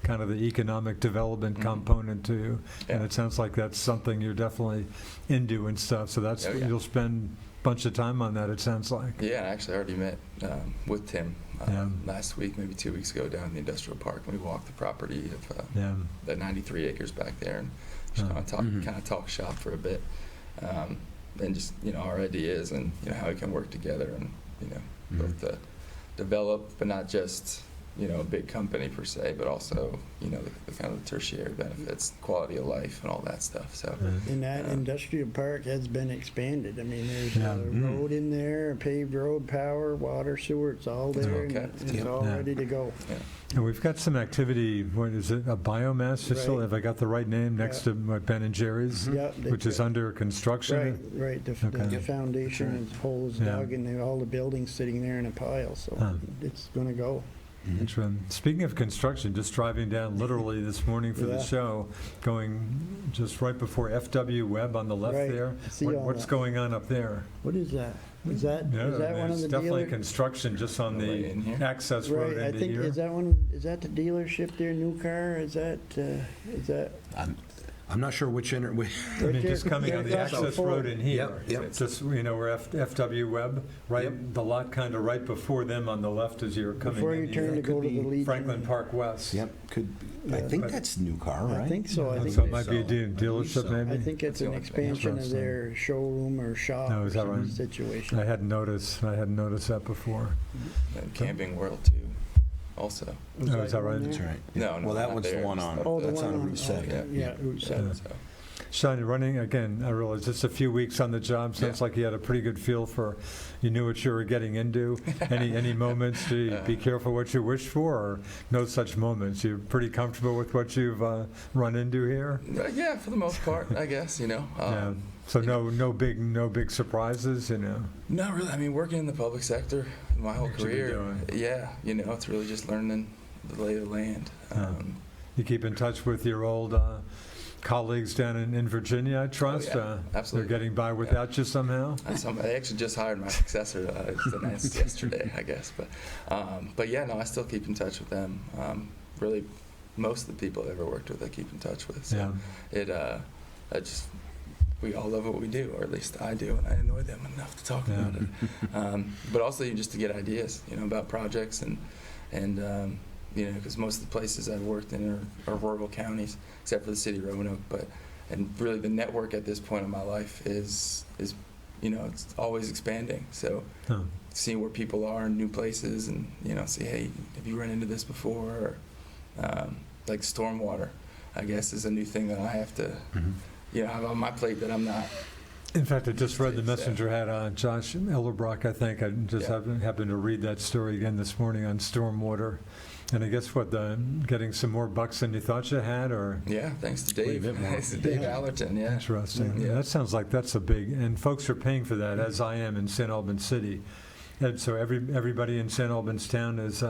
kind of the economic development component to you. And it sounds like that's something you're definitely into and stuff. So that's you'll spend a bunch of time on that, it sounds like. Yeah, I actually already met with Tim last week, maybe 2 weeks ago, down in the industrial park. We walked the property of the 93 acres back there, and just kind of talk shop for a bit, and just our ideas and how we can work together and both to develop, but not just a big company per se, but also the kind of the tertiary benefits, quality of life, and all that stuff. So And that industrial park has been expanded. I mean, there's a road in there, a paved road, power, water, sewer, it's all there, and Okay. it's all Yeah. ready to go. And we've got some activity, what is it, a biomass facility, Right. have I got the right name, next to what, Ben and Jerry's? Yeah, they've Which is got- under construction? Right. The Okay. foundation and holes Yeah. dug, and all the buildings sitting there in a pile, so Huh. it's going to go. Interesting. Speaking of construction, just driving down literally this morning for the Yeah. show, going just right before FW Webb on the left Right. there. I see all What's that. going on up there? What is that? Is that Yeah, one of there's the definitely dealers? construction just on Right the in here. access road Right, I into think, here. is that the dealership there, New Car? Is that? I'm not sure which I mean, just coming on the access road in here. Yep. Just, where FW Webb, right, Yep. the lot kind of right before them on the left as you're coming in. Before you turn to here. go to the Legion. Franklin Park West. Yep, I think that's new car, right? I think so. I think So it might be a so. dealership so. maybe? I think it's That's the an only thing. expansion of Interesting. their showroom or shop Oh, or is that some right? situation. I hadn't noticed that before. and Camping World too, also. Was Oh, is that one right? there? That's right. No, Well, that not one's the there, one just on, up Oh, the that's one on on Route 7. okay, yeah, Route 7. So, Sean, running, again, I realize just a few weeks on the job, sounds Yeah. like you had a pretty good feel for, you knew what you were getting into. Any moments, do you be careful what you wish for, or no such moments? You're pretty comfortable with what you've run into here? yeah, for the most part, I guess. Yeah. So no big surprises, Not really. I mean, working in the public sector my whole What you been career, doing? yeah, it's really just learning the lay of the land. You keep in touch with your old colleagues down in Virginia, I trust? yeah, absolutely. They're getting by without you somehow? I actually just hired my successor announced yesterday, I guess. But yeah, no, I still keep in touch with them. Really, most of the people I've ever worked with, I keep in touch with. So we all love what we do, or at least I do, and I annoy them enough to talk about it. But also just to get ideas, about projects and because most of the places I've worked in are rural counties, except for the city of Roanoke. And really the network at this point in my life is it's always expanding. So Huh. seeing where people are in new places and, say, hey, have you run into this before? Or like stormwater, I guess, is a new thing that I have to, have on my plate that I'm not. In fact, I just read the Messenger had Josh Ellerbrock, I think. I just happened to read that story again this morning on stormwater. And I guess getting some more bucks than you thought you had, or? Yeah, thanks to Dave. bit more. Thanks to Dave Yeah. Allerton, yeah. Interesting. Yeah. That sounds like that's a big, and folks are paying for that, as I am in St. Albans City. And so everybody in St. Albans town is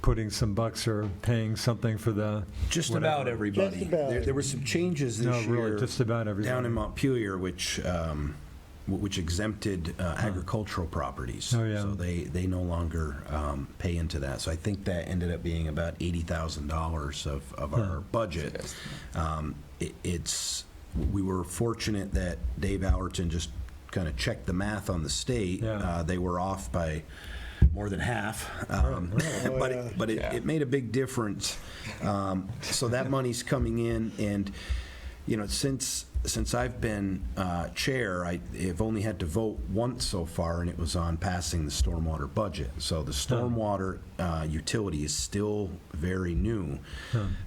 putting some bucks or paying something for the, Just Whatever. about everybody. Just about. There were some changes this no, year. really, just about everybody. down in Montpelier, which exempted agricultural properties. Oh, yeah. So they no longer pay into that. So I think that ended up being about $80,000 of our budget. We were fortunate that Dave Allerton just kind of checked the math on the state. Yeah. They were off by more than half, yeah. but it made a big difference. So that money's coming in, and since I've been chair, I've only had to vote once so far, and it was on passing the stormwater budget. So the stormwater utility is still very new,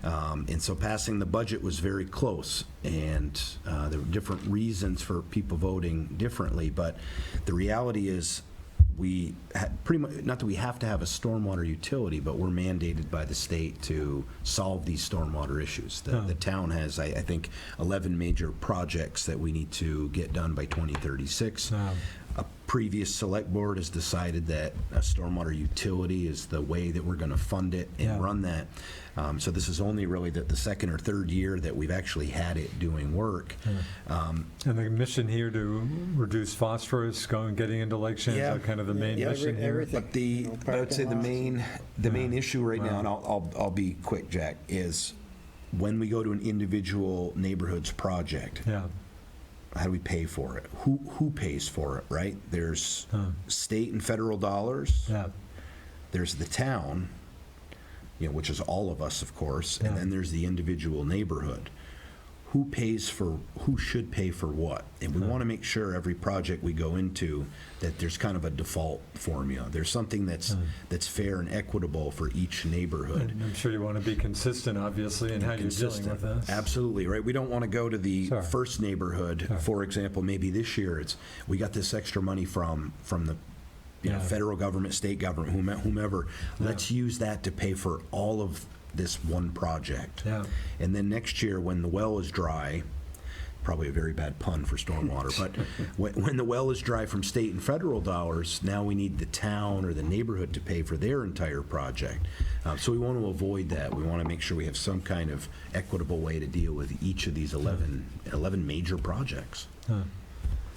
and so passing the budget was very close. And there were different reasons for people voting differently, but the reality is, we pretty much, not that we have to have a stormwater utility, but we're mandated by the state to solve these stormwater issues. The town has, I think, 11 major projects that we need to get done by 2036. A previous select board has decided that a stormwater utility is the way that we're going to fund it and run that. So this is only really the second or third year that we've actually had it doing work. And the mission here to reduce phosphorus, getting into Lake Shannon, kind of the main mission here. everything. But I would say the main issue right now, and I'll be quick, Jack, is when we go to an individual neighborhoods project, Yeah. how do we pay for it? Who pays for it, right? There's state and federal dollars. Yeah. There's the town, which is all of us, of course, and then there's the individual neighborhood. who should pay for what. And we want to make sure every project we go into that there's kind of a default formula. There's something that's fair and equitable for each neighborhood. And I'm sure you want to be consistent, obviously, in how you're dealing with this. Absolutely, right? We don't want to go to the Sure. first neighborhood, Sure. for example, maybe this year we got this extra money from the federal government, state government, whomever. Let's use that to pay for all of this one project. Yeah. And then next year, when the well is dry, probably a very bad pun for stormwater, but when the well is dry from state and federal dollars, now we need the town or the neighborhood to pay for their entire project. So we want to avoid that. We want to make sure we have some kind of equitable way to deal with each of these 11 major projects. Huh.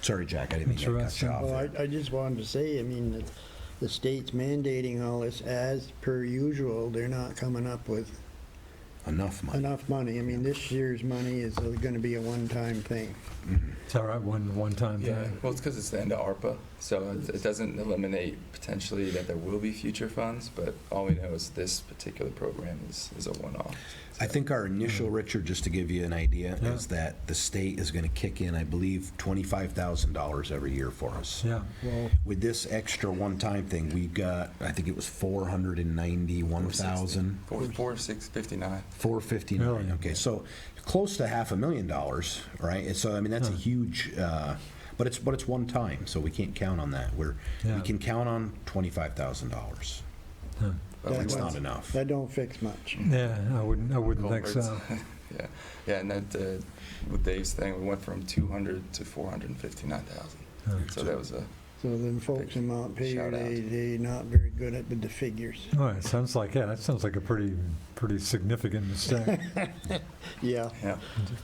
Sorry, Jack, I didn't mean to cut you Interesting. off Well, there. I just wanted to say, I mean, the state's mandating all this as per usual. They're not coming up with Enough money. enough money. I mean, this year's money is going to be a one-time thing. It's all right, one-time Yeah, thing. well, it's because it's the end of ARPA, so it doesn't eliminate potentially that there will be future funds, but all we know is this particular program is a one-off. I think our initial, Richard, just to give you an idea, Yeah. is that the state is going to kick in, I believe, $25,000 every year for us. Yeah. Well, With this extra one-time thing, we got, I think it was 491,000. 4,659. 459. Really? Okay, so close to $500,000, right? And so I mean that's a huge, but it's one time, so we can't count on that. We Yeah. can count on $25,000. Huh. But That's we not went- enough. that don't fix much. Yeah, I wouldn't think so. culverts. Yeah, and that, with Dave's thing, we went from 200 to 459,000. Huh. So that was a, So then folks in Montpelier, Shout out. they not very good at with the figures. Oh, it sounds like, yeah, that sounds like a pretty significant mistake. Yeah. yeah.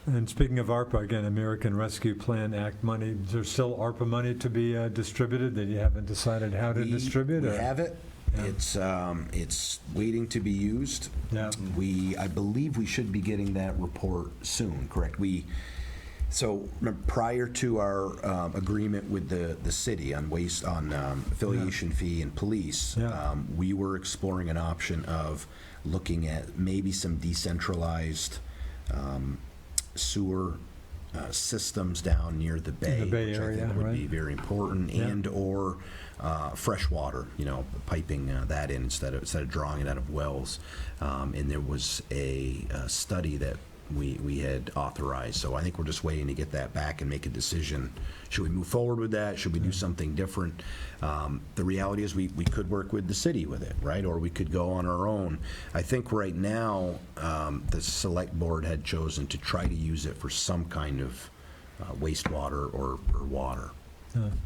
And speaking of ARPA, again, American Rescue Plan Act money, is there still ARPA money to be distributed that you haven't decided how to distribute? We or- have it. Yeah. It's waiting to be used. Yeah. I believe we should be getting that report soon, correct? So remember, prior to our agreement with the city on affiliation fee and police, Yeah. we were exploring an option of looking at maybe some decentralized sewer systems down near the bay, Bay which I Area, think would right. be very important, Yeah. and/or fresh water, piping that in instead of drawing it out of wells. And there was a study that we had authorized. So I think we're just waiting to get that back and make a decision. Should we move forward with that? Should we do something different? The reality is we could work with the city with it, right? Or we could go on our own. I think right now, the select board had chosen to try to use it for some kind of wastewater or water.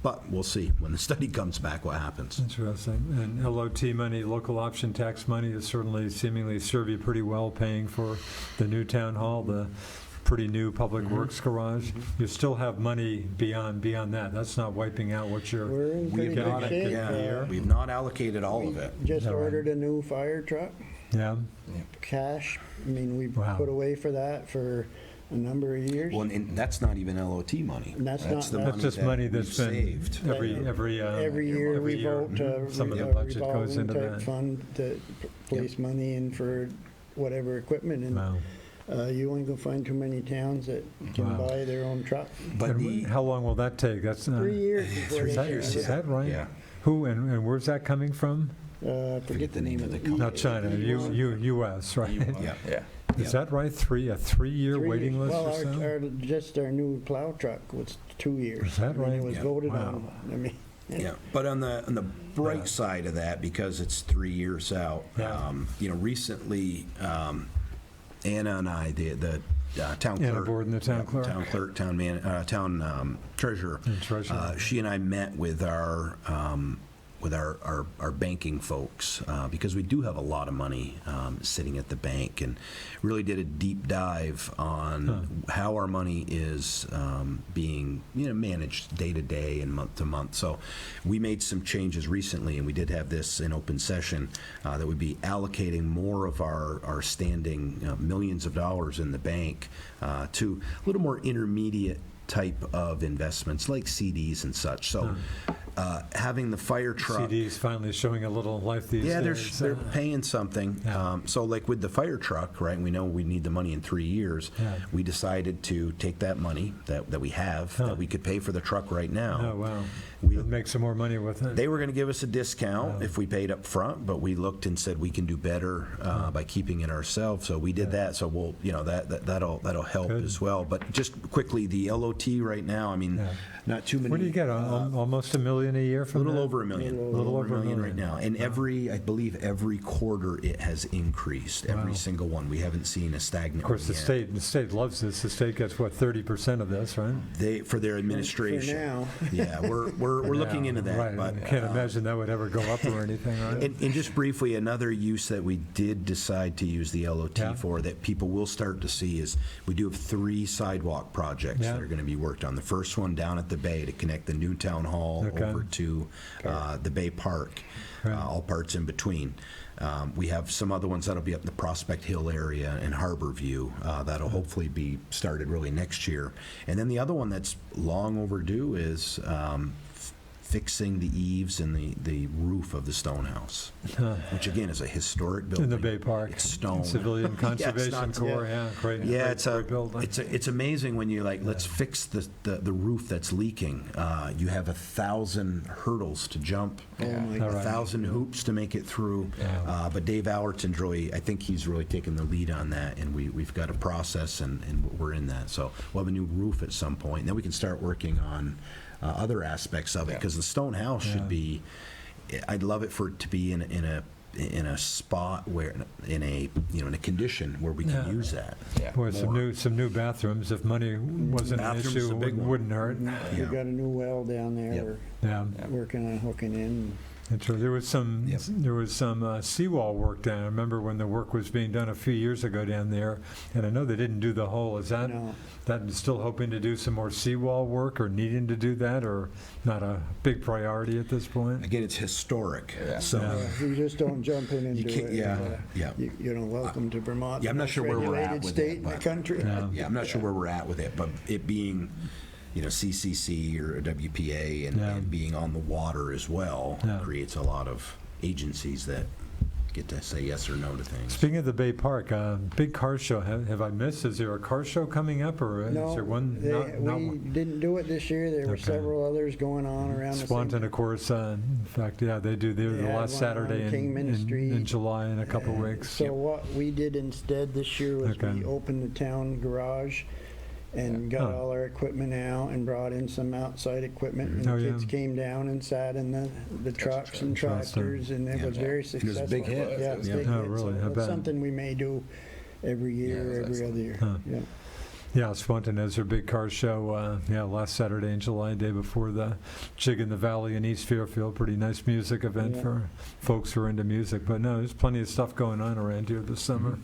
But we'll see when the study comes back what happens. Interesting. And LOT money, local option tax money, is certainly seemingly serve you pretty well, paying for the new town hall, the pretty new public works garage. You still have money beyond that. That's not wiping out what you're. We're in pretty got good it, shape. Yeah, we've not allocated all of it. Just All right. ordered a new fire truck, Yeah. cash. I mean, we Wow. put away for that for a number of years. Well, and that's not even LOT money. And that's not- the That's just that money we've that's been saved. every Year every we year. vote to Some of the a budget goes revolving into type that. fund to place money in for whatever equipment. And Wow. you only go find too many towns that can Wow. buy their own truck. But And the, how long will that take? That's 3 years before Three they Is that, can years, have is that right? yeah. Who and where's that coming from? Forget the name of the company. Not China, U.S., right? Yeah. Yeah. Is that right? A 3-year waiting list Well, or so? just our new plow truck was 2 years. Is that I mean, right? It was Yeah. voted Wow. on. I mean, Yeah, but on the bright Yeah. side of that, because it's 3 years out, Yeah. recently, Anna and I, the town clerk. Anna Borden, the town clerk. Town clerk, town treasurer. And treasurer. She and I met with our banking folks, because we do have a lot of money sitting at the bank, and really did a deep dive on how our money is being managed day to day and month to month. So we made some changes recently, and we did have this in open session, that would be allocating more of our standing millions of dollars in the bank to a little more intermediate type of investments like CDs and such. So having the fire truck. CD's finally showing a little life these Yeah, days. they're paying something. Yeah. So like with the fire truck, right, we know we need the money in 3 years. Yeah. We decided to take that money that we have, that we could pay for the truck right now. Oh, wow. We- Make some more money with it. They were going to give us a discount Oh. if we paid up front, but we looked and said we can do better by keeping it ourselves. So we did that. So we'll, that'll help Good. as well. But just quickly, the LOT right now, I mean, Yeah. not too many. What do you get, almost $1 million a year A from little that? over $1 million. Little over $1 right million. now. And I believe every quarter it has increased. Every Wow. single one. We haven't seen a stagnant Of course, one yet. the state loves this. The state gets, what, 30% of this, right? For their administration. now. Yeah, we're looking Yeah, into that. Right, But, I can't imagine that would ever go up or anything, right? And just briefly, another use that we did decide to use the LOT Yeah. for that people will start to see is we do have 3 sidewalk projects Yeah. that are going to be worked on. The first one down at the Bay to connect the new town hall Okay. over to the Bay Park, Right. all parts in between. We have some other ones that'll be up in the Prospect Hill area and Harbor View that'll hopefully be started really next year. And then the other one that's long overdue is fixing the eaves and the roof of the Stone House, which again is a historic building. In the Bay Park. It's stone. Civilian Yeah, it's Conservation not- Corps, yeah, great. Yeah, great building. it's amazing when you're like, let's fix the roof that's leaking. You have 1,000 hurdles to jump, Oh, my All right. 1,000 hoops to make it through. Yeah. But Dave Allerton, I think he's really taken the lead on that, and we've got a process, and we're in that. So we'll have a new roof at some point, and then we can start working on other aspects of it, because the stone house Yeah. should be. I'd love it for it to be in a spot where in a condition where we can Yeah. use that. Yeah. Boy, some new bathrooms, if money wasn't an Bathrooms is issue, a big one. wouldn't hurt. We've got a new well down there. Yep. Yeah. We're working on hooking in. That's right. There was some seawall work down. I remember when the work was being done a few years ago down there, and I know they didn't do the whole. Is that No. still hoping to do some more seawall work, or needing to do that, or not a big priority at this point? Again, it's historic. Yeah. So You just don't jump in and You do can't- it. yeah, Uh, yeah. Welcome to Vermont. Yeah, I'm not the sure where most we're at regulated with state it, in the but- country. Yeah. I'm not sure where we're at with it, but it being, CCC or WPA and being on the water as well Yeah. creates a lot of agencies that get to say yes or no to things. Speaking of the Bay Park, big car show. Have I missed? Is there a car show coming up, or is No, there one? we didn't do it this year. There were Okay. several others going on around the Swanton, same. of course. In fact, yeah, they do. They're They the had last one Saturday on Kingman Street. in July in a couple weeks. So what we did instead this year was Okay. we opened the town garage and got Huh. all our equipment out and brought in some outside equipment. And Oh, the yeah. kids came down and sat in the trucks and Interesting. tractors, and it was very was a successful. big hit. Yeah, it was a Yeah. big Oh, hit. really? I So bet. it's something we may do every Yeah, year, that's every excellent. other year. Huh. Yeah. Yeah, Swanton has their big car show. Last Saturday in July, day before the Jig in the Valley in East Fairfield. Pretty nice music event Yeah. for folks who are into music. But no, there's plenty of stuff going on around here this summer.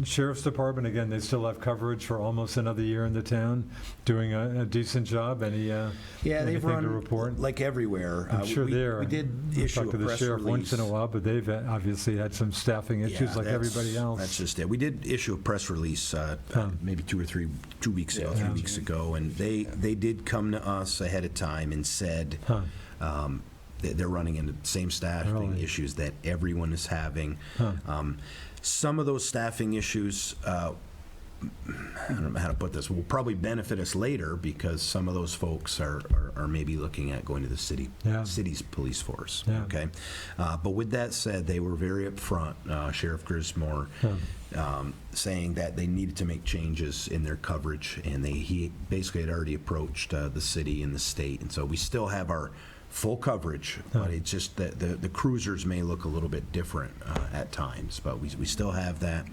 Sheriff's Department, again, they still have coverage for almost another year in the town, doing a decent job. Any Yeah, they've anything run to report? like everywhere. I'm sure we did issue talk to a the press sheriff release. once in a while, but they've obviously had some staffing issues Yeah, like that's- everybody else. That's just it. We did issue a press release maybe 2 weeks ago, Yeah. 3 weeks ago, and they did come to us ahead of time and said Huh. they're running into the same staffing Really? issues that everyone is having. Huh. Some of those staffing issues, I don't know how to put this, will probably benefit us later because some of those folks are maybe looking at going to the Yeah. city's police force. Yeah. Okay, but with that said, they were very upfront. Sheriff Grismore. Saying that they needed to make changes in their coverage, and he basically had already approached the city and the state, and so we still have our full coverage, but it's just that the cruisers may look a little bit different at times, but we still have that,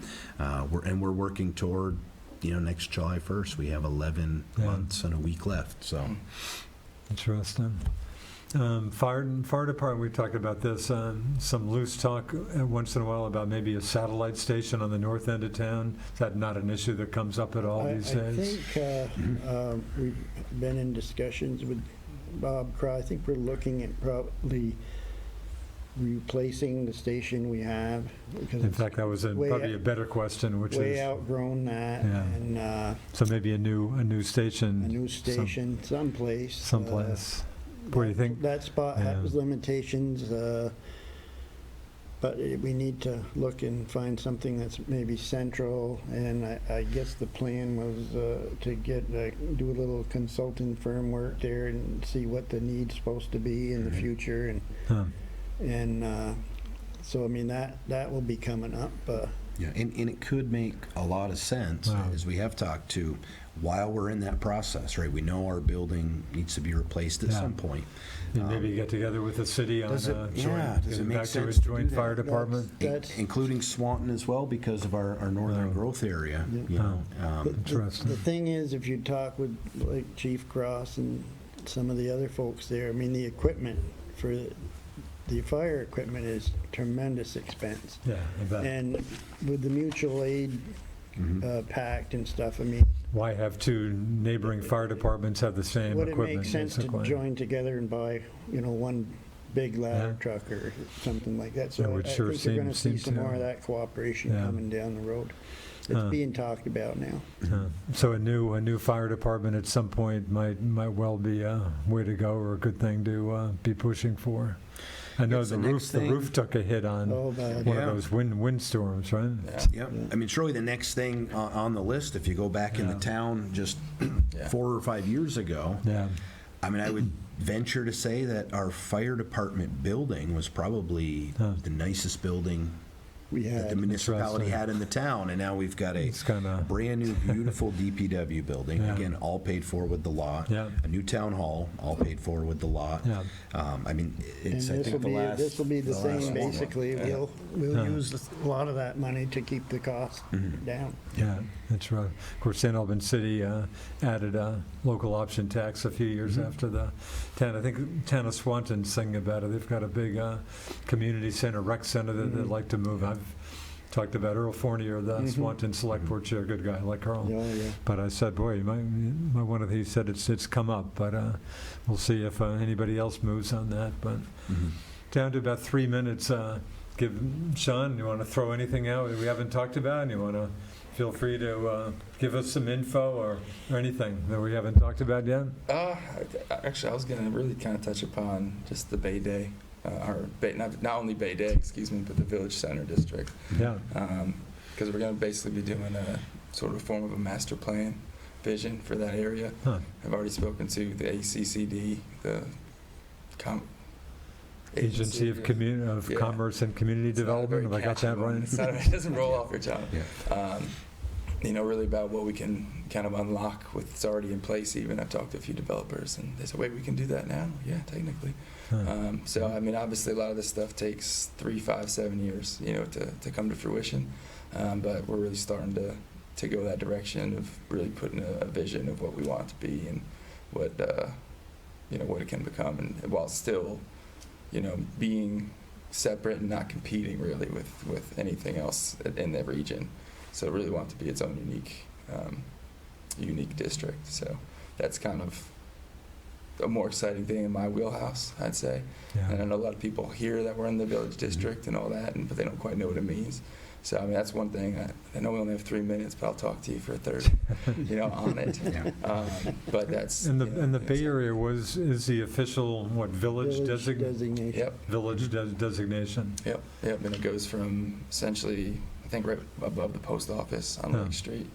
we're working toward, next July 1st, we have 11 Yeah. months and a week left, so. Interesting. Fire department, we talked about this, some loose talk once in a while about maybe a satellite station on the north end of town. Is that not an issue that comes up at all these I days? think we've been in discussions with Bob Cry. I think we're looking at probably replacing the station we have, because In it's fact, that was way probably a out- better question, which way is, outgrown that, Yeah. and so maybe a new station. a new station someplace. Someplace. What do you think? That spot Yeah. has limitations, but we need to look and find something that's maybe central, and I guess the plan was to get, do a little consulting firm work there and see what the need's supposed to be in the future, Huh. and so, I mean, that will be coming up. Yeah, and it could make a lot of sense, Wow. as we have talked to, while we're in that process, right? We know our building needs to be replaced at Yeah. some point. And maybe get together with the city on Does it- a yeah, joint, does it getting make back to sense a to joint do fire that? department. That's- Including Swanton as well, because of our northern Wow. growth area, Yeah. you know. Interesting. The thing is, if you talk with like Chief Cross and some of the other folks there, I mean, the equipment for the fire equipment is tremendous expense. Yeah, I bet. And with the mutual aid Mhm. pact and stuff, I mean, Why have two neighboring fire departments have the same would it equipment? make sense to basically? join together and buy, one big ladder Yeah. truck or something like that? That So would I sure think you're gonna see seem some to- more of that cooperation Yeah. coming down the road. It's Huh. being talked about now. So a new fire department at some point might well be a way to go, or a good thing to be pushing for. I know It's the the next roof thing. took a hit on Oh, bad. one Yeah. of those windstorms, right? Yeah. Yep. I mean, it's really the next thing on the list. If you go back in the Yeah. town just Yeah. 4 or 5 years ago, Yeah, I mean, I would venture to say that our fire department building was probably Huh. the nicest building We that the had, municipality Interesting. had in the town, and now we've got a it's kind of, brand-new, beautiful DPW building, Yeah. again, all paid for with the lot. Yeah. A new town hall, all paid for with the lot. yeah, I mean, and it's, I this will think, the be, last... this will be the last same, one. basically. Yeah. We'll Huh. use a lot of that money to keep the cost down. yeah, that's right. Of course, St. Albans City added a local option tax a few years after the town. I think town of Swanton's thinking about it. They've got a big community center, rec center that they'd like to move. I've talked about Earl Fournier, the Swanton Select Board Chair, good guy, like Earl. Oh, yeah. But I said, boy, you might want to, he said it's come up, but we'll see if anybody else moves on that. But Mhm. down to about 3 minutes. Give Sean, you want to throw anything out we haven't talked about? And you want to feel free to give us some info or anything that we haven't talked about yet? Actually, I was going to really kind of touch upon just the Bay Day, or not only Bay Day, excuse me, but the Village Center District. Yeah. Because we're going to basically be doing a sort of form of a master plan vision for that area. Huh. I've already spoken to the ACCD, the Agency of Yeah. Commerce and Community It's not a Development. very Have I got catchy that one. right? It's not- it doesn't roll off your tongue. Yeah. Really about what we can kind of unlock with what's already in place even. I've talked to a few developers, and they said, wait, we can do that now? Yeah, technically. Huh. So, I mean, obviously a lot of this stuff takes 3, 5, 7 years, to come to fruition. But we're really starting to go that direction of really putting a vision of what we want it to be and what, what it can become, and while still, being separate and not competing really with anything else in the region. So I really want it to be its own unique district. So that's kind of a more exciting thing in my wheelhouse, I'd say. And I Yeah. know a lot of people hear that we're in the village district and all that, but they don't quite know what it means. So, I mean, that's one thing. I know we only have 3 minutes, but I'll talk to you for a third, on it. Yeah. But that's... And the Bay Area is the official, village designation. Yep. village designation? Yep, and it goes from essentially, I think right above the post office on Huh. Lake Street,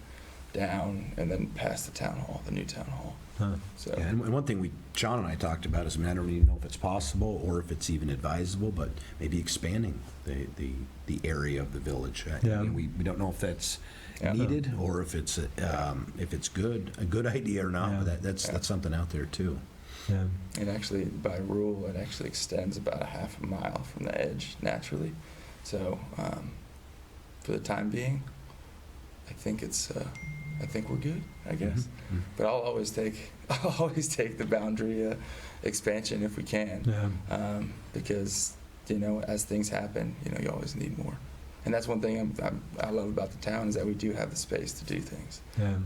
down, and then past the town hall, the new town hall. Huh. So, Yeah, and one thing John and I talked about is, I don't even know if it's possible or if it's even advisable, but maybe expanding the area of the village. Yeah. We don't know if that's Yeah. needed or if it's a good idea or not, Yeah. but that's something out there too. Yeah. and actually, by rule, it actually extends about a half a mile from the edge naturally. So, for the time being, I think we're good, I guess. Mhm. But I'll always take the boundary expansion if we can. Yeah. Because as things happen, you always need more, and that's one thing I love about the town is that we do have the space to do things. Yeah.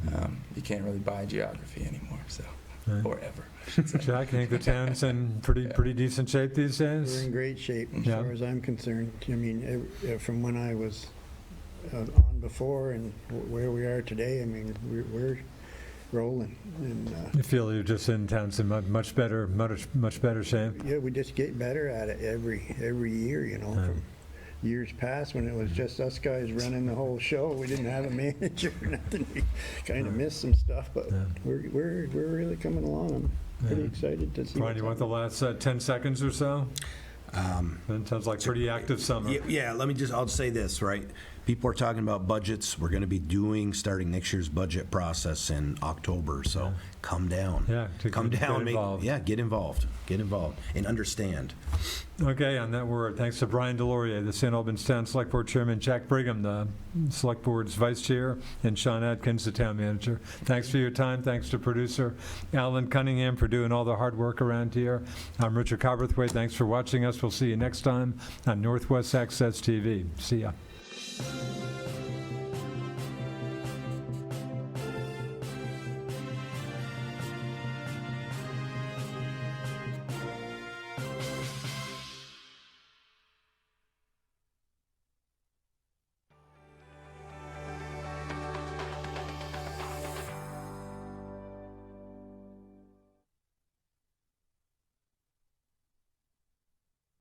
You can't really buy geography anymore, so Right. or ever. I should say. Jack, I think the town's in pretty decent shape these We're in days. great shape as Yeah. far as I'm concerned. I mean, from when I was on before and where we are today, I mean, we're rolling. And, You feel you're just in town in much better shape? yeah, we just get better at it every year, you know, from years past when it was just us guys running the whole show. We didn't have a manager or nothing. We kind of missed some stuff, but we're really coming along. I'm pretty excited to see. Brian, you want the last 10 seconds or so? It sounds like pretty active summer. Yeah, I'll say this, right? People are talking about budgets. We're going to be starting next year's budget process in October, so come down. Yeah, Come get down. involved. Get involved. Get involved and understand. Okay, on that word, thanks to Brian Delorier, the St. Albans Town Select Board Chairman, Jack Brigham, the Select Board's Vice Chair, and Sean Atkins, the Town Manager. Thanks for your time. Thanks to producer Alan Cunningham for doing all the hard work around here. I'm Richard Cobrathwaite. Thanks for watching us. We'll see you next time on Northwest Access TV. See ya.